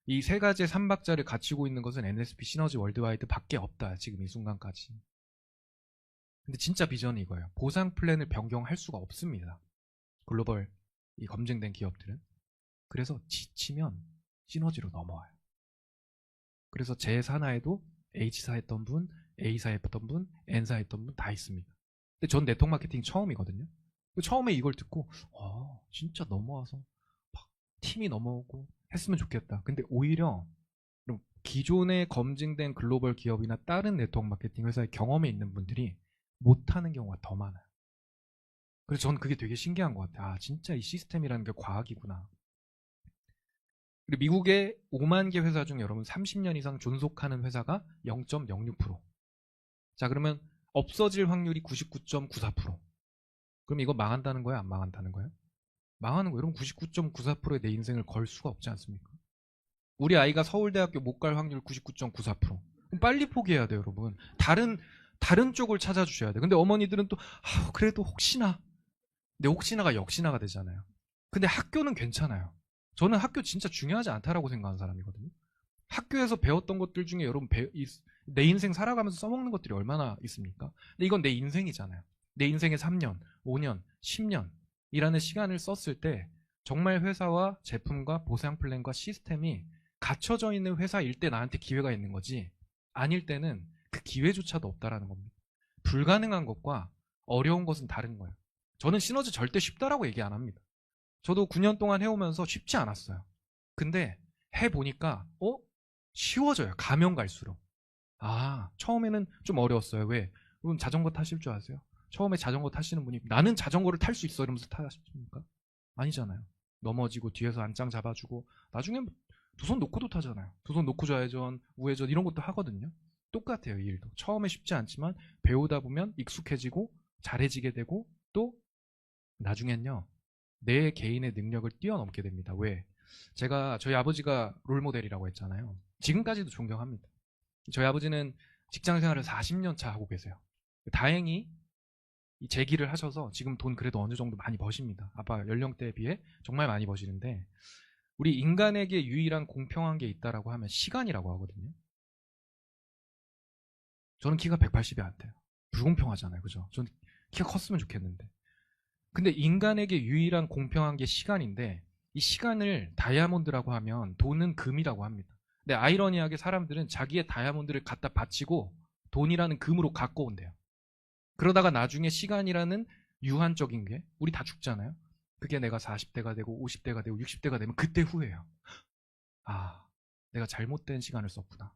이 세 가지의 3박자를 갖추고 있는 것은 NSP 시너지 월드와이드 밖에 없다. 지금 이 순간까지. 근데 진짜 비전이 이거예요. 보상 플랜을 변경할 수가 없습니다. 글로벌 이 검증된 기업들은. 그래서 지치면 시너지로 넘어와요. 그래서 제 산하에도 H사 했던 분, A사 했던 분, N사 했던 분 다 있습니다. 근데 전 네트워크 마케팅 처음이거든요. 처음에 이걸 듣고 진짜 넘어와서 막 팀이 넘어오고 했으면 좋겠다. 근데 오히려 기존에 검증된 글로벌 기업이나 다른 네트워크 마케팅 회사의 경험에 있는 분들이 못하는 경우가 더 많아요. 그래서 저는 그게 되게 신기한 것 같아요. 진짜 이 시스템이라는 게 과학이구나. 그리고 미국의 5만 개 회사 중 여러분 30년 이상 존속하는 회사가 0.06%. 자, 그러면 없어질 확률이 99.94%. 그럼 이거 망한다는 거예요? 안 망한다는 거예요? 망하는 거예요. 여러분 99.94%의 내 인생을 걸 수가 없지 않습니까? 우리 아이가 서울대학교 못 갈 확률 99.94%. 그럼 빨리 포기해야 돼요, 여러분. 다른 다른 쪽을 찾아주셔야 돼요. 근데 어머니들은 또 그래도 혹시나. 근데 혹시나가 역시나가 되잖아요. 근데 학교는 괜찮아요. 저는 학교 진짜 중요하지 않다라고 생각하는 사람이거든요. 학교에서 배웠던 것들 중에 여러분 내 인생 살아가면서 써먹는 것들이 얼마나 있습니까? 근데 이건 내 인생이잖아요. 내 인생의 3년, 5년, 10년이라는 시간을 썼을 때 정말 회사와 제품과 보상 플랜과 시스템이 갖춰져 있는 회사일 때 나한테 기회가 있는 거지, 아닐 때는 그 기회조차도 없다라는 겁니다. 불가능한 것과 어려운 것은 다른 거예요. 저는 시너지 절대 쉽다라고 얘기 안 합니다. 저도 9년 동안 해오면서 쉽지 않았어요. 근데 해보니까 쉬워져요. 가면 갈수록. 처음에는 좀 어려웠어요. 왜? 여러분 자전거 타실 줄 아세요? 처음에 자전거 타시는 분이 나는 자전거를 탈 수 있어 이러면서 타십니까? 아니잖아요. 넘어지고 뒤에서 안짱 잡아주고 나중엔 두 손 놓고도 타잖아요. 두 손 놓고 좌회전, 우회전 이런 것도 하거든요. 똑같아요. 이 일도. 처음에 쉽지 않지만 배우다 보면 익숙해지고 잘해지게 되고 또 나중엔요. 내 개인의 능력을 뛰어넘게 됩니다. 왜? 저희 아버지가 롤모델이라고 했잖아요. 지금까지도 존경합니다. 저희 아버지는 직장 생활을 40년 차 하고 계세요. 다행히 이 재기를 하셔서 지금 돈 그래도 어느 정도 많이 버십니다. 아빠 연령대에 비해 정말 많이 버시는데, 우리 인간에게 유일한 공평한 게 있다라고 하면 시간이라고 하거든요. 저는 키가 180이 안 돼요. 불공평하잖아요. 그죠? 저는 키가 컸으면 좋겠는데. 근데 인간에게 유일한 공평한 게 시간인데, 이 시간을 다이아몬드라고 하면 돈은 금이라고 합니다. 근데 아이러니하게 사람들은 자기의 다이아몬드를 갖다 바치고 돈이라는 금으로 갖고 온대요. 그러다가 나중에 시간이라는 유한적인 게, 우리 다 죽잖아요. 그게 내가 40대가 되고 50대가 되고 60대가 되면 그때 후회해요. 내가 잘못된 시간을 썼구나.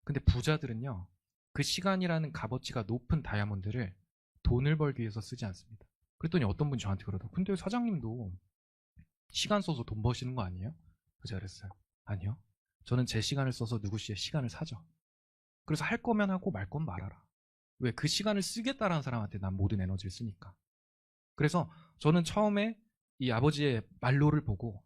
근데 부자들은요, 그 시간이라는 값어치가 높은 다이아몬드를 돈을 벌기 위해서 쓰지 않습니다. 그랬더니 어떤 분이 저한테 그러더라고요. 근데 사장님도 시간 써서 돈 버시는 거 아니에요? 제가 그랬어요. 아니요. 저는 제 시간을 써서 누구 씨의 시간을 사죠. 그래서 할 거면 하고 말 건 말아라. 왜? 그 시간을 쓰겠다라는 사람한테 난 모든 에너지를 쓰니까. 그래서 저는 처음에 이 아버지의 말로를 보고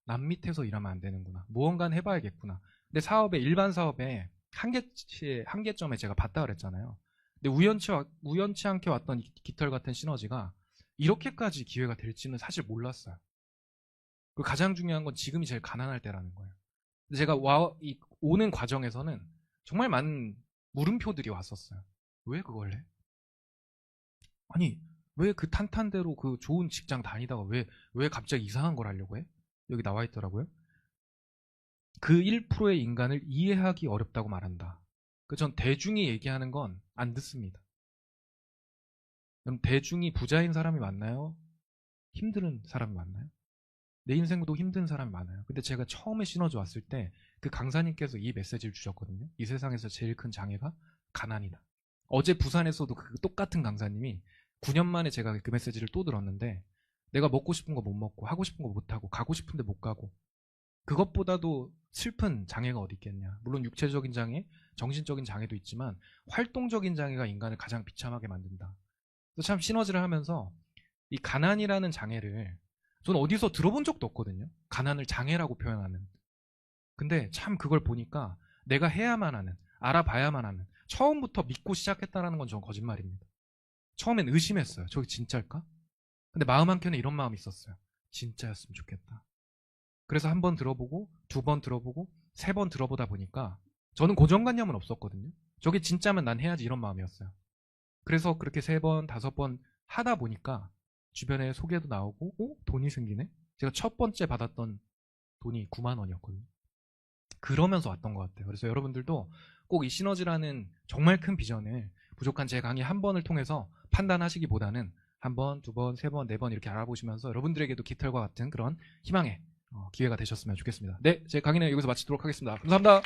남 밑에서 일하면 안 되는구나. 무언가는 해봐야겠구나. 근데 일반 사업에 한계점에 제가 봤다 그랬잖아요. 근데 우연치 않게 왔던 깃털 같은 시너지가 이렇게까지 기회가 될지는 사실 몰랐어요. 그리고 가장 중요한 건 지금이 제일 가난할 때라는 거예요. 근데 제가 오는 과정에서는 정말 많은 물음표들이 왔었어요. 왜 그걸 해? 아니, 왜 그 탄탄대로 그 좋은 직장 다니다가 왜 갑자기 이상한 걸 하려고 해? 여기 나와 있더라고요. 그 1%의 인간을 이해하기 어렵다고 말한다. 전 대중이 얘기하는 건 안 듣습니다. 그럼 대중이 부자인 사람이 많나요? 힘든 사람이 많나요? 내 인생도 힘든 사람이 많아요. 근데 제가 처음에 시너지 왔을 때 그 강사님께서 이 메시지를 주셨거든요. 이 세상에서 제일 큰 장애가 가난이다. 어제 부산에서도 그 똑같은 강사님이 9년 만에 제가 그 메시지를 또 들었는데, 내가 먹고 싶은 거 못 먹고 하고 싶은 거 못 하고 가고 싶은데 못 가고, 그것보다도 슬픈 장애가 어디 있겠냐. 물론 육체적인 장애, 정신적인 장애도 있지만 활동적인 장애가 인간을 가장 비참하게 만든다. 그래서 참 시너지를 하면서 이 가난이라는 장애를 저는 어디서 들어본 적도 없거든요. 가난을 장애라고 표현하는. 근데 참 그걸 보니까 내가 해야만 하는, 알아봐야만 하는, 처음부터 믿고 시작했다는 건 전 거짓말입니다. 처음엔 의심했어요. 저게 진짜일까? 근데 마음 한켠에 이런 마음이 있었어요. 진짜였으면 좋겠다. 그래서 한 번 들어보고, 두 번 들어보고, 세 번 들어보다 보니까 저는 고정관념은 없었거든요. 저게 진짜면 난 해야지 이런 마음이었어요. 그래서 그렇게 3번, 5번 하다 보니까 주변에 소개도 나오고 돈이 생기네? 제가 첫 번째 받았던 돈이 9만 원이었거든요. 그러면서 왔던 것 같아요. 그래서 여러분들도 꼭 이 시너지라는 정말 큰 비전을 부족한 제 강의 한 번을 통해서 판단하시기보다는 한 번, 두 번, 세 번, 네 번 이렇게 알아보시면서 여러분들에게도 깃털과 같은 그런 희망의 기회가 되셨으면 좋겠습니다. 네, 제 강의는 여기서 마치도록 하겠습니다. 감사합니다.